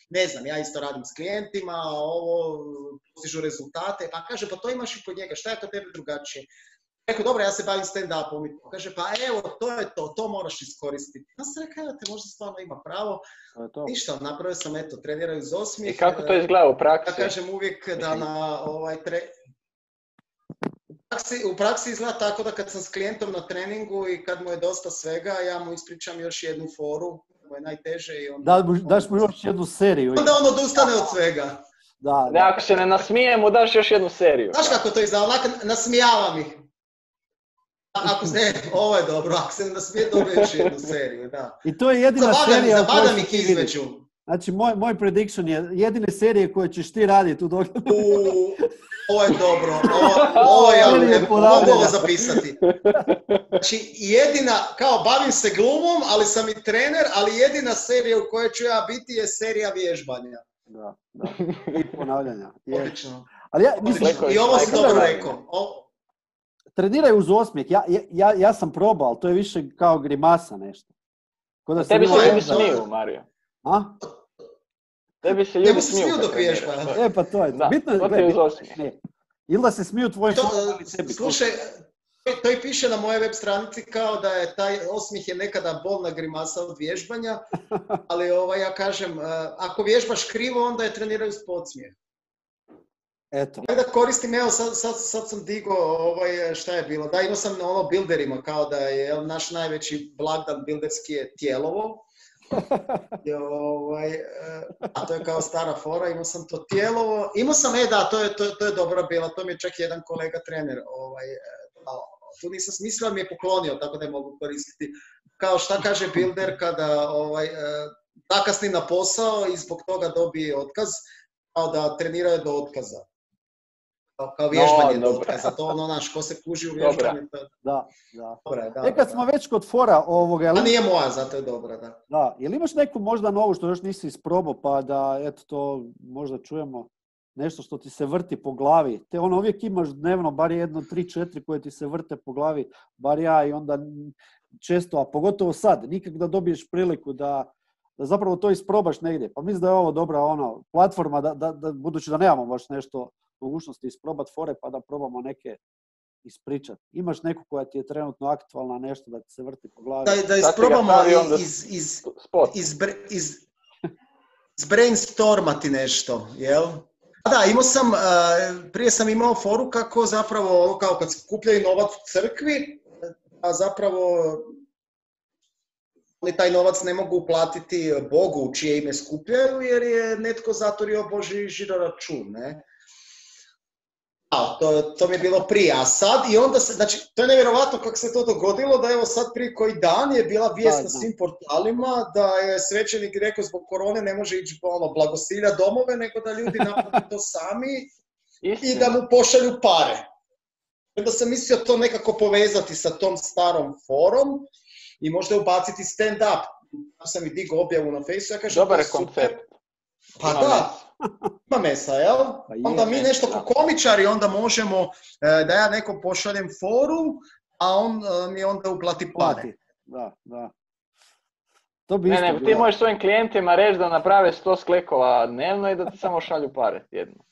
ne znam, ja isto radim s klijentima, postižu rezultate, pa kaže pa to imaš i kod njega, šta je kod tebe drugačije? Rekao, dobro, ja se bavim stand-upom i kaže, pa evo, to je to moraš iskoristiti. Ja sam rekao, te možda stvarno ima pravo. Ništa, napravio sam, treniraju iz osmijeh. I kako to izgleda u praksi? Ja kažem uvijek da na u praksi izgleda tako da kad sam s klijentom na treningu i kad mu je dosta svega, ja mu ispričam još jednu foru, to je najteže. I onda, daš mu još jednu seriju. Onda on odustane od svega. Da. Ako se ne nasmijemo, daš još jednu seriju. Znaš kako to izgleda, onak nasmijavam ih. Ako se, ovo je dobro, ako se ne nasmije, dobije još jednu seriju, da. I to je jedina serija u kojoj zabadam ih ćeš ti vidjeti. između. Znači, moj prediction je jedine serije koje ćeš ti raditi u dogledu. Ovo je dobro, ovo ja mogu ovo zapisati. Znači, jedina, kao bavim se glumom, ali sam i trener, ali jedina serija u kojoj ću ja biti je serija vježbanja. Da. I ponavljanja. Odlično. Ali ja, mislim, I ovo si dobro rekao. Treniraju uz osmijeh. Ja sam probao, ali to je više kao grimasa nešto. Tebi se ljudi smiju, Mario. A? Tebi se ljudi smiju dok vježba. Pa to je. Da, bitno to ti je uz osmijeh. Ili da se smiju tvoje sebi. Slušaj, to i piše na moje web stranici kao da je taj osmijeh je nekada bolna grimasa od vježbanja, ali ja kažem, ako vježbaš krivo, onda je treniraju s podsmijeh. Eto. Da koristim, evo sad sam digao, šta je bilo, da imao sam na builderima, kao da je naš najveći blagdan builderski je Tijelovo. A to je kao stara fora, imao sam to Tijelovo, imao sam, to je dobra bila, to mi je čak jedan kolega trener, tu nisam smislio, mi je poklonio, tako da je mogu koristiti. Kao šta kaže builder kada zakasni na posao i zbog toga dobije otkaz, kao da treniraju do otkaza. Kao vježbanje do otkaza, to naš, ko se kuži u vježbanju. Da. Dobra, kad smo već kod fora ovoga... A nije moja, zato je dobra, da. Da, jel imaš neku možda novu što još nisi isprobao, pa da, eto, to možda čujemo nešto što ti se vrti po glavi? Te uvijek imaš dnevno, bar jedno 3-4 koje ti se vrte po glavi, bar ja i onda često, a pogotovo sad, nikak da dobiješ priliku da zapravo to isprobaš negdje. Pa mislim da je ovo dobra platforma, da budući da nemamo baš nešto mogućnosti isprobati fore, pa da probamo neke ispričati. Imaš neku koja ti je trenutno aktualna, nešto da ti se vrti po glavi? Da isprobamo iz brainstormati nešto, jel? Da, prije sam imao foru kako zapravo, kao kad skupljaju novac u crkvi, a zapravo oni taj novac ne mogu uplatiti Bogu u čije ime skupljaju, jer je netko zaturio Božji žiroračun, ne? To mi je bilo prije, a sad i onda znači, to je nevjerovatno kako se to dogodilo, da evo sad prije koji dan je bila vijest na svim portalima da je svećenik rekao zbog korone ne može ići blagosilja domove, nego da ljudi naprave to sami i da mu pošalju pare. Onda sam mislio to nekako povezati sa tom starom forom i možda ubaciti stand-up. Ja sam i digao objavu na Facebooku, ja kažem, dobar je koncept. Pa da, ima mesa, jel? Onda mi nešto ko komičari onda možemo da ja nekom pošaljem foru, a on mi onda uplati pare. Da. Ti možeš svojim klijentima reći da naprave 100 sklekova dnevno i da ti samo šalju pare tjedno.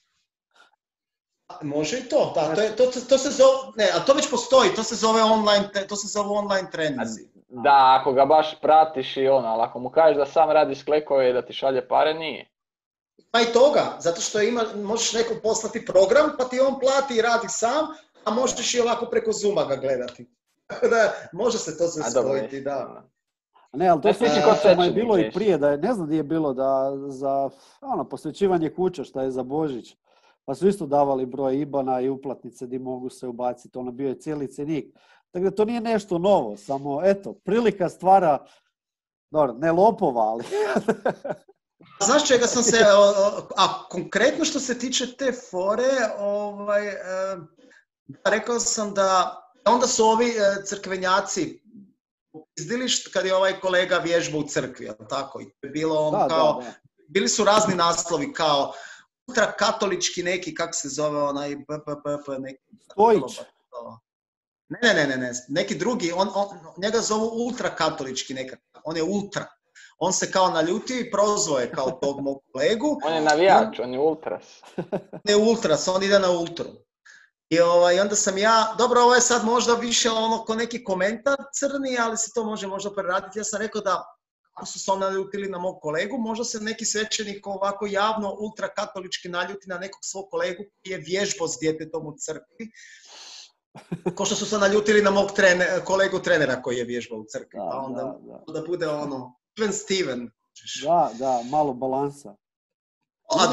Može i to, da, to se zove, ne, a to već postoji, to se zove online treninzi. Da, ako ga baš pratiš i ali ako mu kažeš da sam radi sklekove i da ti šalje pare, nije. Pa i toga, zato što možeš nekom poslati program, pa ti on plati i radi sam, a možeš i ovako preko Zooma ga gledati. Tako da, može se to sve spojiti, da. Ne, ali to je bilo i prije, da je, ne znam gdje je bilo, da za posvećivanje kuća, šta je za Božić, pa su isto davali broj IBAN-a i uplatnice gdje mogu se ubaciti, bio je cijeli cenik. Tako da to nije nešto novo, samo, eto, prilika stvara, dobro, ne lopova, ali... Znaš čega sam se, a konkretno što se tiče te fore, rekao sam da onda su ovi crkvenjaci izdili kad je ovaj kolega vježba u crkvi, jel tako? I bilo da. Bili su razni naslovi kao ultrakatolički neki, kako se zove onaj neki... Stojić. Ne, neki drugi, njega zovu ultrakatolički nekakav, on je ultra. On se kao naljutio i prozvao je kao tog mog kolegu. On je navijač, on je ultras. Ne ultras, on ide na ultru. I onda sam ja, dobro, ovo je sad možda više ko neki komentar crni, ali se to može možda preraditi. Ja sam rekao da ako su se on naljutili na mog kolegu, možda se neki svećenik ovako javno ultrakatolički naljuti na nekog svog kolegu koji je vježbao s djetetom u crkvi. Ko što su se naljutili na mog kolegu trenera koji je vježbao u crkvi. Pa onda da bude Steven. Da, malo balansa. A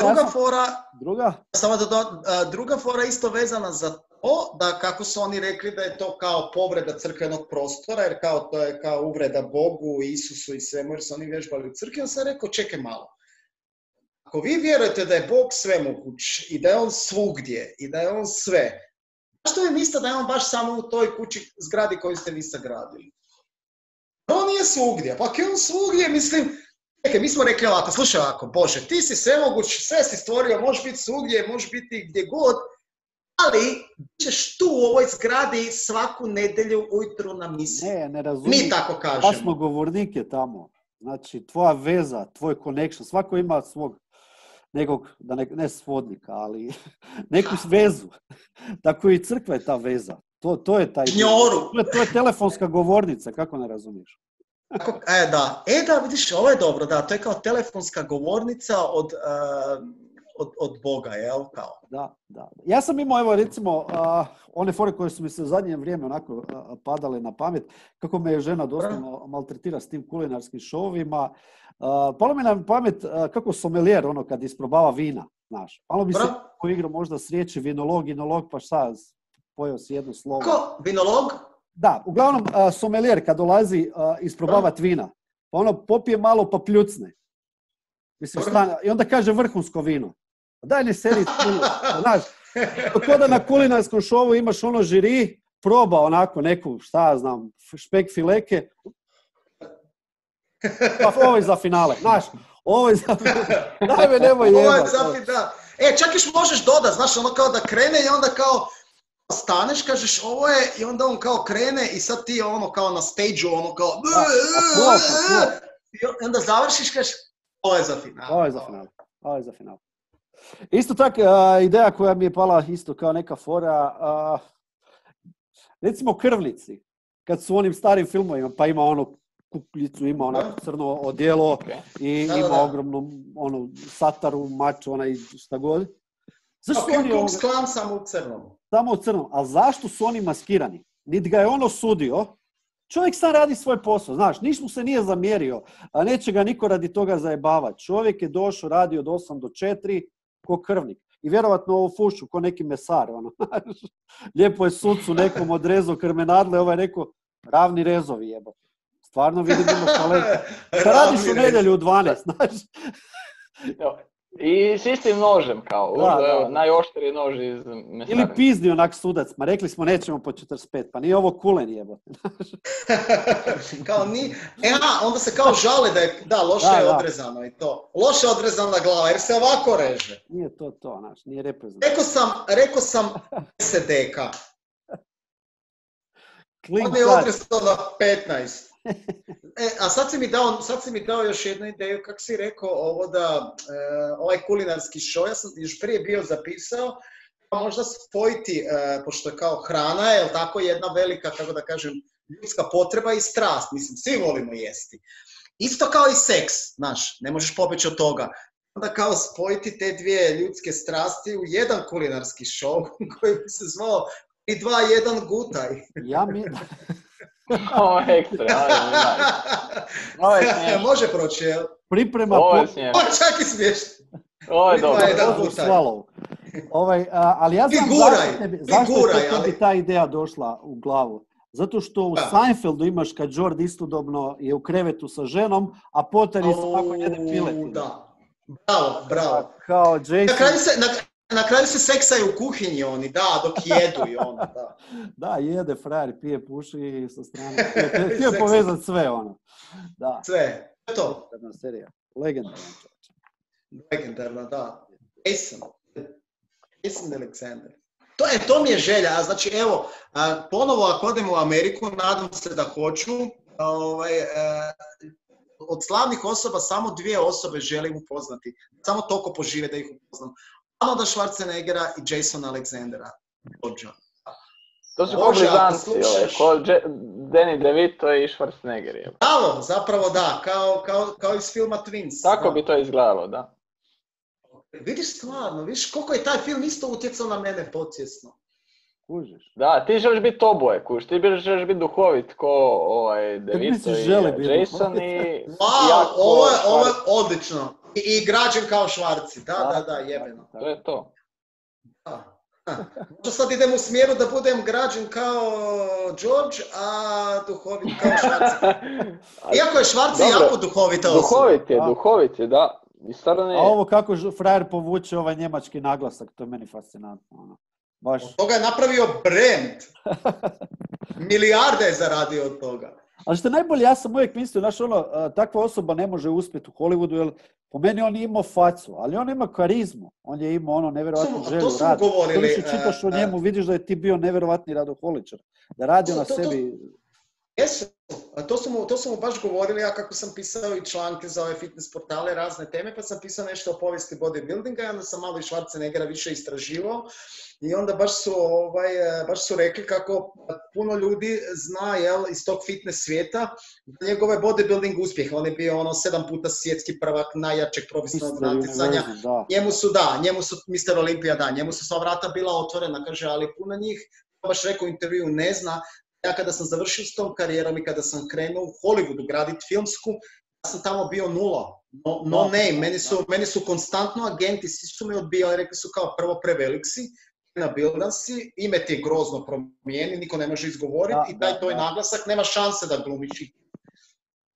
druga fora isto vezana za to, da kako su oni rekli da je to kao povreda crkvenog prostora, jer kao to je kao uvreda Bogu, Isusu i svemu, jer su oni vježbali u crkvi, on sam rekao, čekaj malo. Ako vi vjerujete da je Bog svemoguć i da je on svugdje i da je on sve, zašto vi mislite da je on baš samo u toj kući, zgradi koju ste vi sagradili? On nije svugdje, pa je on svugdje, mislim, mi smo rekli ovako, slušaj ovako, Bože, ti si svemoguć, sve si stvorio, možeš biti svugdje, možeš biti gdje god, ali ćeš tu u ovoj zgradi svaku nedjelju ujutru na misiju. Ne razumijem. Mi tako kažemo. Glasnogovornik je tamo. Znači, tvoja veza, tvoj connection, svako ima svog nekog, da ne svodnika, ali neku vezu. Tako i crkva je ta veza. To je taj... To je telefonska govornica, kako ne razumiješ? Da, vidiš, ovo je dobro, da, to je kao telefonska govornica od Boga, jel? Kao. Da. Ja sam imao, evo, recimo, one fore koje su mi se u zadnje vrijeme onako padale na pamet, kako me je žena doslovno maltretira s tim kulinarskim šovima. Palo mi na pamet kako sommelier, ono, kad isprobava vina, znaš. Malo bi se u igru možda s riječi vinolog, pa šta, pojeo si jedno slovo. Ko? Vinolog? Da, uglavnom sommelier kad dolazi isprobavati vina, pa ono popije malo pa pljucne. Mislim, i onda kaže vrhunsko vino. Daj ne seri znaš, kao da na kulinarskom šovu imaš ono žiri, proba onako neku, šta znam, špek fileke, pa ovo je za finale, znaš, ovo je za finale, daj me nemoj jebati. Ovo je za finale. Čak još možeš dodati, znaš, ono kao da krene i onda kao staneš, kažeš ovo je, i onda on kao krene i sad ti ono kao na stage-u, ono kao i onda završiš, kažeš ovo je za finale. Ovo je za finale. Isto tako, ideja koja mi je pala isto kao neka fora, recimo Krvnici, kad su u onim starim filmovima, pa ima ono kukljicu, ima onako crno odijelo i ima ogromnu ono sataru, mač, onaj šta god. Zašto su oni Klan samo u crnom? Samo u crnom, ali zašto su oni maskirani? Niti ga je on osudio. Čovjek sam radi svoj posao, znaš, niš mu se nije zamjerio, a neće ga niko radi toga zajebavati. Čovjek je došao, radi od 8 do 4, ko krvnik. I vjerovatno ovo fušu, ko neki mesar, ono. Lijepo je sucu nekom odrezao krmenadle, ovaj rekao, ravni rezovi jebate. Stvarno vidimo palete. Šta radiš u nedjelju u 12, znaš? I s istim nožem, kao, najoštriji nož iz mesarnice. Ili pizni onak sudac, ma rekli smo nećemo po 45, pa nije ovo kulen jebote. Kao ni, onda se kao žale da je, loše je odrezano i to. Loše je odrezana glava, jer se ovako reže. Nije to, znaš, nije reprezentativno. Rekao sam SDK. On je odrezano na 15. A sad si mi dao još jednu ideju, kako si rekao ovo da ovaj kulinarski show, ja sam još prije bio zapisao, pa možda spojiti, pošto je kao hrana, je tako jedna velika, kako da kažem, ljudska potreba i strast, mislim, svi volimo jesti. Isto kao i seks, znaš, ne možeš pobjeći od toga. Onda kao spojiti te dvije ljudske strasti u jedan kulinarski show koji bi se zvao 3, 2, 1 gutaj. Ovo je ekstra, ovo je smiješno. Može proći, jel? Priprema... Ovo je smiješno. Ovo je čak i smiješno. Ovo je dobro. Ali ja znam zašto je tebi ta ideja došla u glavu. Zato što u Seinfeldu imaš kad George istodobno je u krevetu sa ženom, a Potter je svako jede piletinu. Da. Bravo. Kao Jason... Na kraju se seksaju u kuhinji oni, dok jedu i ono, da. Da, jede, frajer, pije, puši sa strane. Htio povezati sve, ono. Da. Sve, to. Legendarna serija. Legendarna, da. Jason Alexander. To mi je želja, znači evo, ponovo ako odem u Ameriku, nadam se da hoću, od slavnih osoba samo 2 osobe želim upoznati. Samo toliko požive da ih upoznam. Arnolda Schwarzeneggera i Jasona Alexandera. To su ko blizanci, ko Danny DeVito i Schwarzenegger. Bravo, zapravo da, kao iz filma Twins. Tako bi to izgledalo, da. Vidiš stvarno, vidiš koliko je taj film isto utjecao na mene podsvjesno. Kužiš. Da, ti želiš biti oboje, kužiš, ti želiš biti duhovit ko DeVito i Jason i... Wow, ovo je odlično. I građen kao Švarci, da, jebeno. To je to. Možda sad idem u smjeru da budem građen kao George, a duhovit kao Švarci. Iako je Švarci jako duhovita osoba. Duhovit je, da. A ovo kako frajer povuče ovaj njemački naglasak, to je meni fascinantno. Baš. Od toga je napravio brand. Milijarde je zaradio od toga. Ali što je najbolje, ja sam uvijek mislio, takva osoba ne može uspjeti u Hollywoodu, jer po meni on je imao facu, ali on ima karizmu. On je imao nevjerojatnu želju rada. To što čitaš o njemu, vidiš da je ti bio nevjerojatni radoholičar. Da radio na sebi. Jesu, to smo baš govorili, ja kako sam pisao i članke za ove fitness portale, razne teme, pa sam pisao nešto o povijesti bodybuildinga i onda sam malo i Schwarzeneggera više istraživao i onda baš su rekli kako puno ljudi zna iz tog fitness svijeta njegove bodybuilding uspjehe. On je bio 7 puta svjetski prvak najjačeg profesionalnog natjecanja. Njemu su Mr. Olimpija, njemu su sva vrata bila otvorena, kaže, ali puno njih, baš rekao u intervju, ne zna. Ja kada sam završio s tom karijerom i kada sam krenuo u Hollywoodu graditi filmsku, ja sam tamo bio nula. No name. Meni su konstantno agenti, svi su me odbijali, rekli su kao prvo prevelik si, nabildan si, ime ti je grozno promijeni, niko ne može izgovoriti i taj tvoj naglasak, nema šanse da glumiš.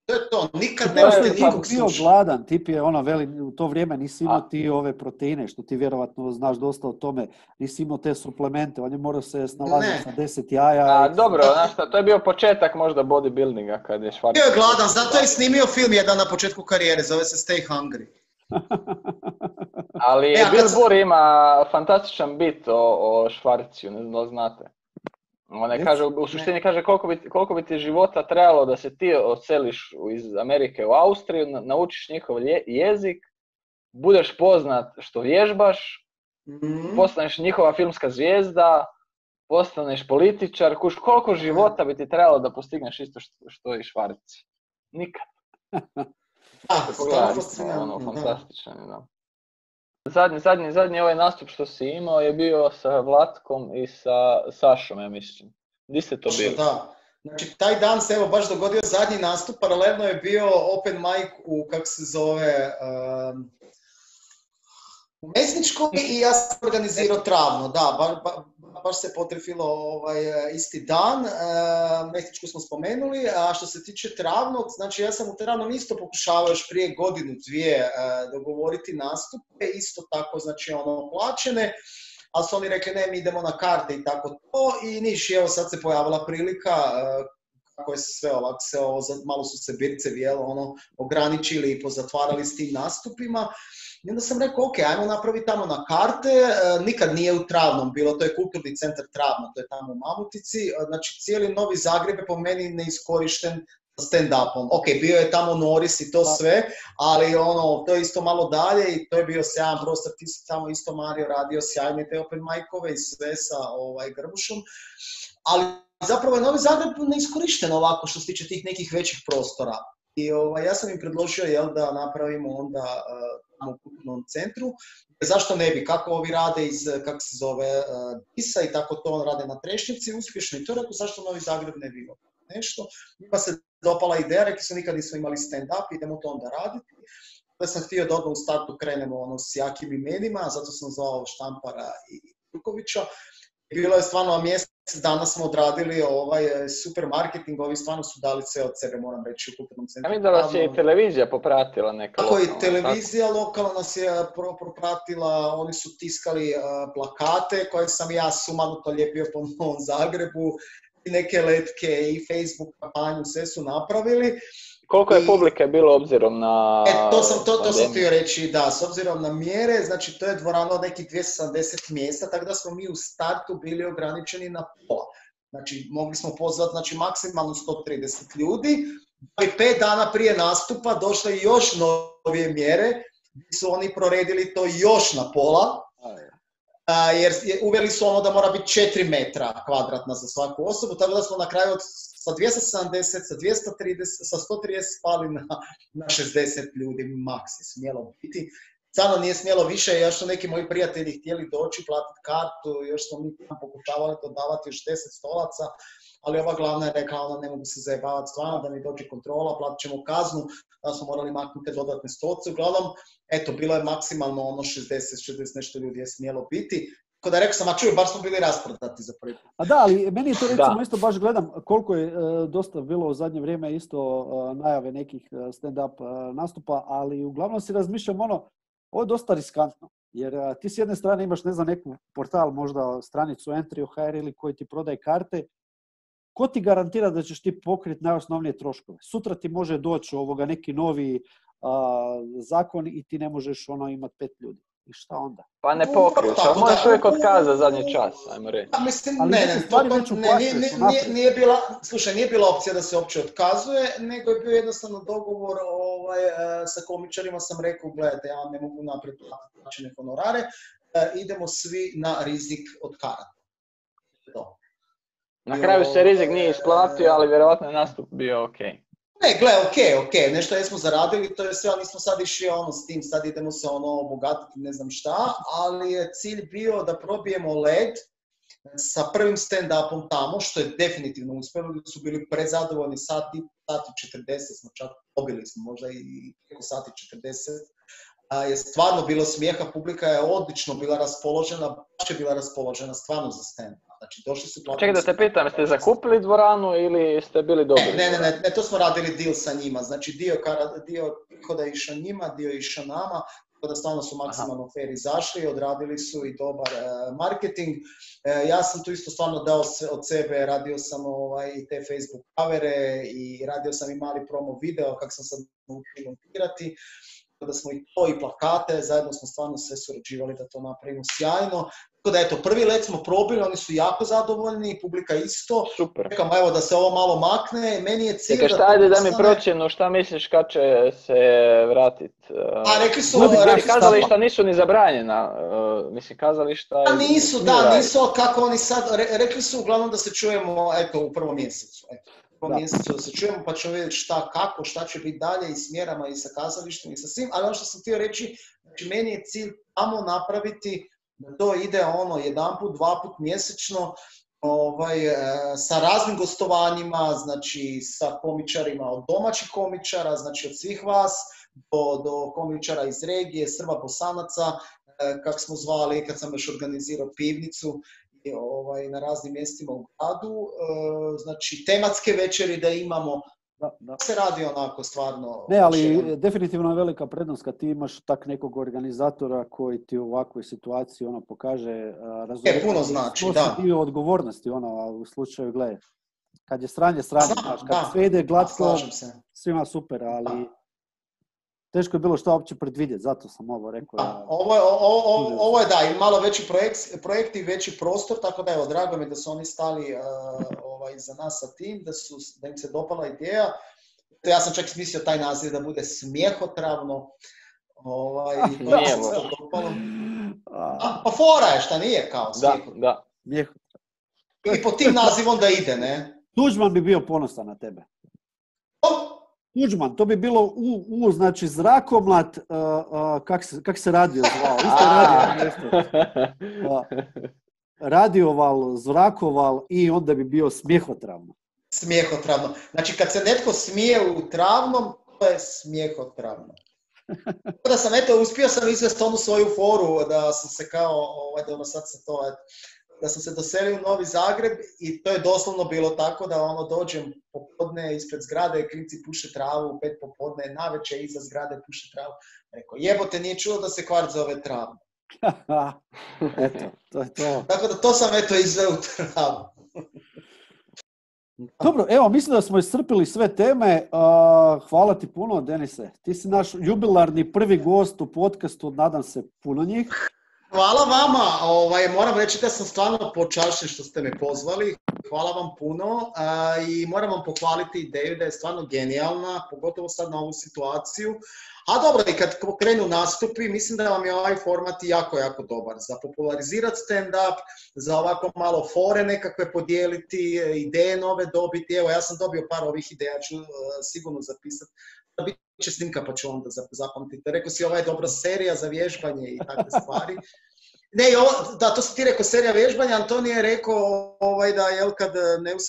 To je to, nikad ne možete nikog slušati. Bio gladan, tip je veli, u to vrijeme nisi imao ti ove proteine, što ti vjerovatno znaš dosta o tome, nisi imao te suplemente, on je morao se snalaziti sa 10 jaja. Dobro, znaš šta, to je bio početak možda bodybuildinga kad je Schwarzenegger. Bio je gladan, zato je snimio film jedan na početku karijere, zove se Stay Hungry. Ali Bill Burr ima fantastičan bit o Schwarziju, ne znam da znate. Kaže, u suštini kaže koliko bi ti života trebalo da se ti odseliš iz Amerike u Austriju, naučiš njihov jezik, budeš poznat što vježbaš, postaneš njihova filmska zvijezda, postaneš političar, koliko života bi ti trebalo da postigneš isto što i Švarci? Nikad. Fantastičan je, da. Zadnji ovaj nastup što si imao je bio sa Vlatkom i sa Sašom, ja mislim. Gdje ste to bili? Da. Znači, taj dan se baš dogodio zadnji nastup, paralelno je bio open mic u, kako se zove, u Mesničkom i ja sam organizirao Travno, da, baš se potrefilo isti dan, Mesničku smo spomenuli, a što se tiče Travnog, znači ja sam u Travnom isto pokušavao još prije godinu, dvije dogovoriti nastupe, isto tako, znači plaćene, ali su oni rekli ne, mi idemo na karte i tako to i niš, evo sad se pojavila prilika, kako je sve ovako, malo su se birce ograničili i pozatvarali s tim nastupima. I onda sam rekao, ok, ajmo napraviti tamo na karte, nikad nije u Travnom bilo, to je kulturni centar Travno, to je tamo u Mamutici, znači cijeli Novi Zagreb je po meni neiskorišten stand-upom. Ok, bio je tamo Noris i to sve, ali to je isto malo dalje i to je bio sjajan prostor, ti si tamo isto Mario radio sjajne te open mic-ove i sve sa Grbušom, ali zapravo je Novi Zagreb neiskorišten ovako što se tiče tih nekih većih prostora. I ja sam im predložio da napravimo onda u kulturnom centru. Zašto ne bi? Kako ovi rade iz, kako se zove, Disa i tako to rade na Trešnjevci, uspješno. I to rekao, zašto Novi Zagreb ne bi bilo nešto. Njima se dopala ideja, rekli su nikad nismo imali stand-up, idemo to onda raditi. Da sam htio da odmah u startu krenemo s jakim imenima, zato sam zvao Štampara i Turkovića. Bilo je stvarno mjesec dana smo odradili super marketing, ovi stvarno su dali sve od sebe, moram reći, u kulturnom centru. Ja mi da vas je i televizija popratila neka lokalna. Tako i televizija lokalna nas je popratila, oni su tiskali plakate koje sam ja sumanuto lijepio po Novom Zagrebu, i neke letke i Facebook kampanju, sve su napravili. Koliko je publike bilo obzirom na... To sam htio reći, da, s obzirom na mjere, znači to je dvorana od nekih 270 mjesta, tako da smo mi u startu bili ograničeni na pola. Znači, mogli smo pozvati maksimalno 130 ljudi, i 5 dana prije nastupa došle još novije mjere, gdje su oni proredili to još na pola, jer uveli su da mora biti 4 metra kvadratna za svaku osobu, tako da smo na kraju sa 270, sa 230, sa 130 spali na 60 ljudi maksi smjelo biti. stvarno nije smjelo više, još su neki moji prijatelji htjeli doći, platiti kartu, još smo mi pokušavali to davati još 10 stolaca, ali ova glavna je rekla, ona ne mogu se zajebavati stvarno, da mi dođe kontrola, platit ćemo kaznu, da smo morali maknuti dodatne stolce. Uglavnom, eto, bilo je maksimalno ono 60 nešto ljudi je smjelo biti. Tako da rekao sam, a čuj, bar smo bili rasprodati za prvi. A da, ali meni je to recimo isto baš gledam koliko je dosta bilo u zadnje vrijeme isto najave nekih stand-up nastupa, ali uglavnom si razmišljam ovo je dosta riskantno. Jer ti s jedne strane imaš, ne znam, neku portal, možda stranicu Entry.hr ili koji ti prodaje karte. Ko ti garantira da ćeš ti pokriti najosnovnije troškove? Sutra ti može doći neki novi zakon i ti ne možeš imati 5 ljudi. I šta onda? Pa ne pokriješ, ali možeš uvijek otkazati zadnji čas, ajmo reći. Mislim, nije bila opcija da se uopće otkazuje, nego je bio jednostavno dogovor sa komičarima, sam rekao, gledajte, ja ne mogu naprijed plaćene honorare, idemo svi na rizik od karata. Na kraju se rizik nije isplatio, ali vjerojatno je nastup bio ok. Ne, gle, ok, nešto jesmo zaradili, to je sve, ali nismo sad išli s tim, sad idemo se obogatiti, ne znam šta, ali je cilj bio da probijemo led sa prvim stand-upom tamo, što je definitivno uspjelo, su bili prezadovoljni, sati 40 smo čak dobili smo, možda i preko sati 40. Je stvarno bilo smijeha, publika je odlično bila raspoložena, baš je bila raspoložena stvarno za stand-up. Znači, došli su platili. Čekaj da te pitam, ste zakupili dvoranu ili ste bili dobri? Ne, to smo radili deal sa njima. Znači, dio prihoda je išao njima, dio je išao nama, tako da stvarno su maksimalno fair izašli, odradili su i dobar marketing. Ja sam tu isto stvarno dao od sebe, radio sam i te Facebook kavere i radio sam i mali promo video kako sam sad naučio montirati. Da smo i to i plakate, zajedno smo stvarno sve surađivali da to napravimo sjajno. Tako da eto, prvi let smo probili, oni su jako zadovoljni, publika isto. Super. Čekamo evo da se ovo malo makne, meni je cilj da... Ajde da mi procjenu, šta misliš kad će se vratiti? Rekli su... Kazališta nisu ni zabranjena, mislim kazališta... Nisu, kako oni sad, rekli su uglavnom da se čujemo, eto, u prvom mjesecu. Mjesecu da se čujemo, pa ćemo vidjeti šta će biti dalje i s mjerama i sa kazalištem i sa svim, ali ono što sam htio reći, znači meni je cilj tamo napraviti da to ide jedanput, 2 put mjesečno, sa raznim gostovanjima, znači sa komičarima od domaćih komičara, znači od svih vas, do komičara iz regije, Srba, Bosanaca, kako smo zvali, kad sam još organizirao pivnicu, na raznim mjestima u gradu, znači tematske večeri da imamo, da se radi onako stvarno. Ne, ali definitivno je velika prednost kad ti imaš tak nekog organizatora koji ti u ovakvoj situaciji pokaže razumiješ. Puno znači, da. Dio odgovornosti u slučaju, gledaj, kad je sranje, kad sve ide glatko, svima super, ali teško je bilo što uopće predvidjeti, zato sam ovo rekao. Ovo je i malo veći projekt i veći prostor, tako da evo, drago mi da su oni stali za nas sa tim, da im se dopala ideja. Ja sam čak smislio taj naziv da bude smijehotravno. Pa fora je, šta nije kao smijehotravno. Da. I po tim nazivom da ide, ne? Tuđman bi bio ponosan na tebe. Tuđman, to bi bilo znači zrakomlat, kak se radio zvao? Isto radio nešto. Radioval, zrakoval i onda bi bio smijehotravno. Smijehotravno. Znači kad se netko smije u travnom, to je smijehotravno. Da sam uspio sam izvesti onu svoju foru, da sam se da sam se doselio u Novi Zagreb i to je doslovno bilo tako da dođem popodne ispred zgrade, klinci puše travu, u 5 popodne, navečer iza zgrade puše travu. Rekao, jebote, nije čuo da se kvart zove travu. Eto, to je to. Tako da to sam izveo u travu. Dobro, evo, mislim da smo iscrpili sve teme. Hvala ti puno, Denise. Ti si naš jubilarni prvi gost u podcastu, nadam se puno njih. Hvala vama, moram reći da sam stvarno počašćen što ste me pozvali, hvala vam puno i moram vam pohvaliti ideju da je stvarno genijalna, pogotovo sad na ovu situaciju. A dobro, i kad krenu nastupi, mislim da vam je ovaj format jako, jako dobar za popularizirati stand-up, za ovako malo fore nekakve podijeliti, ideje nove dobiti. Evo, ja sam dobio par ovih ideja, ću sigurno zapisati bit će snimka pa ću onda zapamtiti. Rekao si, ova je dobra serija za vježbanje i takve stvari. Ne, da, to si ti rekao, serija vježbanja, Antoni je rekao da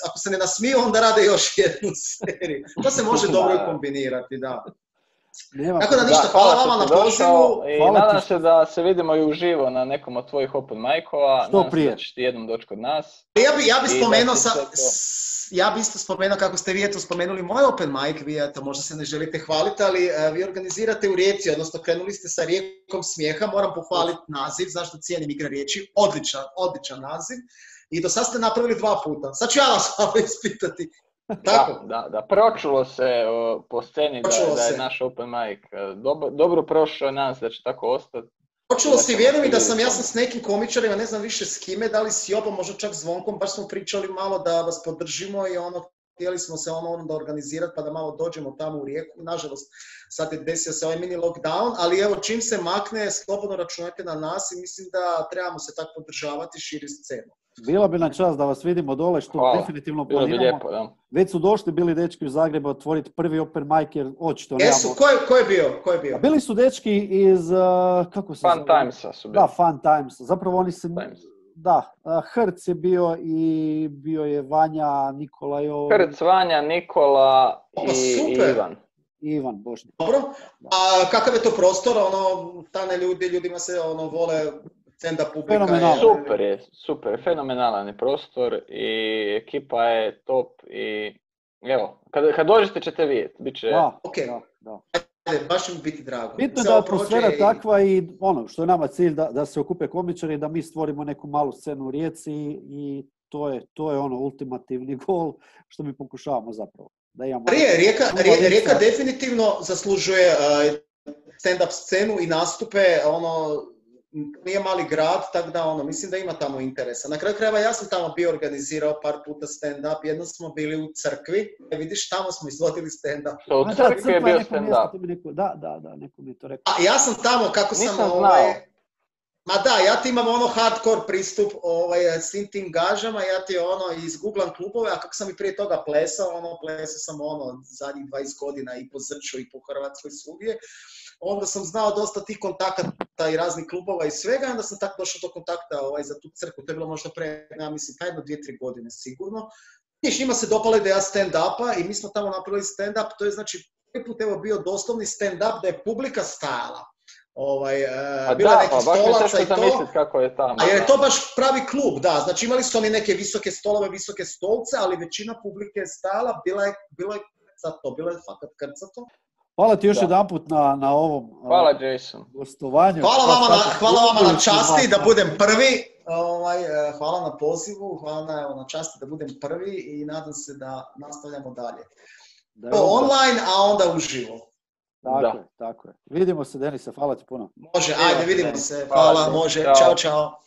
ako se ne nasmiju, onda rade još jednu seriju. To se može dobro kombinirati, da. Tako da ništa, hvala vama na pozivu. I nadam se da se vidimo i uživo na nekom od tvojih open mic-ova. Što prije. Da ćeš ti jednom doći kod nas. Ja bi isto spomenuo, kako ste vi eto spomenuli moj open mic, vi eto možda se ne želite hvaliti, ali vi organizirate u Rijeci, odnosno krenuli ste sa Rijekom smijeha, moram pohvaliti naziv, zašto cijenim igra riječi, odličan naziv. I do sad ste napravili 2 puta. Sad ću ja vas malo ispitati. Tako? Da, pročulo se po sceni da je naš open mic dobro prošao, nas da će tako ostati. Počelo se, vjerujem da sam s nekim komičarima, ne znam više s kime, da li s Jobom, možda čak Zvonkom, baš smo pričali malo da vas podržimo i htjeli smo se onda organizirati pa da malo dođemo tamo u Rijeku. Nažalost, sad je desio se ovaj mini lockdown, ali evo čim se makne, slobodno računajte na nas i mislim da trebamo se tako podržavati, širi scenu. Bila bi na čast da vas vidimo dole, što definitivno planiramo. Bilo bi lijepo, da. Već su došli bili dečki u Zagrebu otvoriti prvi open mic, jer očito nemamo... Ko je bio? Bili su dečki iz... kako se Fun zove? Timesa su bili. Da, Fun Timesa. Zapravo oni se... Da, Hrc je bio i bio je Vanja, Nikola i ovo... Hrc, Vanja, Nikola i Ivan. Ivan Bošnjak. Dobro. A kakav je to prostor? Tane ljudima se vole... Fenomenalno. Super, fenomenalan je prostor i ekipa je top i evo, kad dođete ćete vidjeti, bit će... Da. Baš mi biti drago. Bitno je da atmosfera takva i što je nama cilj da se okupe komičari, da mi stvorimo neku malu scenu u Rijeci i to je ultimativni gol što mi pokušavamo zapravo. Rijeka definitivno zaslužuje stand-up scenu i nastupe, nije mali grad, tako da mislim da ima tamo interesa. Na kraju krajeva ja sam tamo bio organizirao par puta stand-up, jednom smo bili u crkvi, vidiš, tamo smo izvodili stand-up. Što u crkvi je bio stand-up? Da, neko mi je to rekao. A ja sam tamo, kako sam... Nisam znao. Ma da, ja ti imam hardcore pristup s tim gažama, ja ti izgooglam klubove, a kako sam i prije toga plesao sam zadnjih 20 godina i po Zrču i po Hrvatskoj svugdje. Onda sam znao dosta tih kontakata i raznih klubova i svega, onda sam tako došao do kontakta za tu crkvu. To je bilo možda pre, ja mislim, jedno 2-3 godine sigurno. Njima se dopalo ideja stand-upa i mi smo tamo napravili stand-up. To je znači prvi put bio doslovni stand-up da je publika stajala. Bila nekih stolaca i to. Kako je tamo, a je to baš pravi klub, da. Znači imali su oni neke visoke stolove, visoke stolce, ali većina publike je stajala, bilo je fakat krcato. Hvala ti još jedan put na ovom gostovanju. Hvala vama na časti da budem prvi. Hvala na pozivu, hvala na časti da budem prvi i nadam se da nastavljamo dalje. Online, a onda uživo. Tako je. Vidimo se, Denise, hvala ti puno. Može, ajde, vidimo se. Hvala, može. Ćao.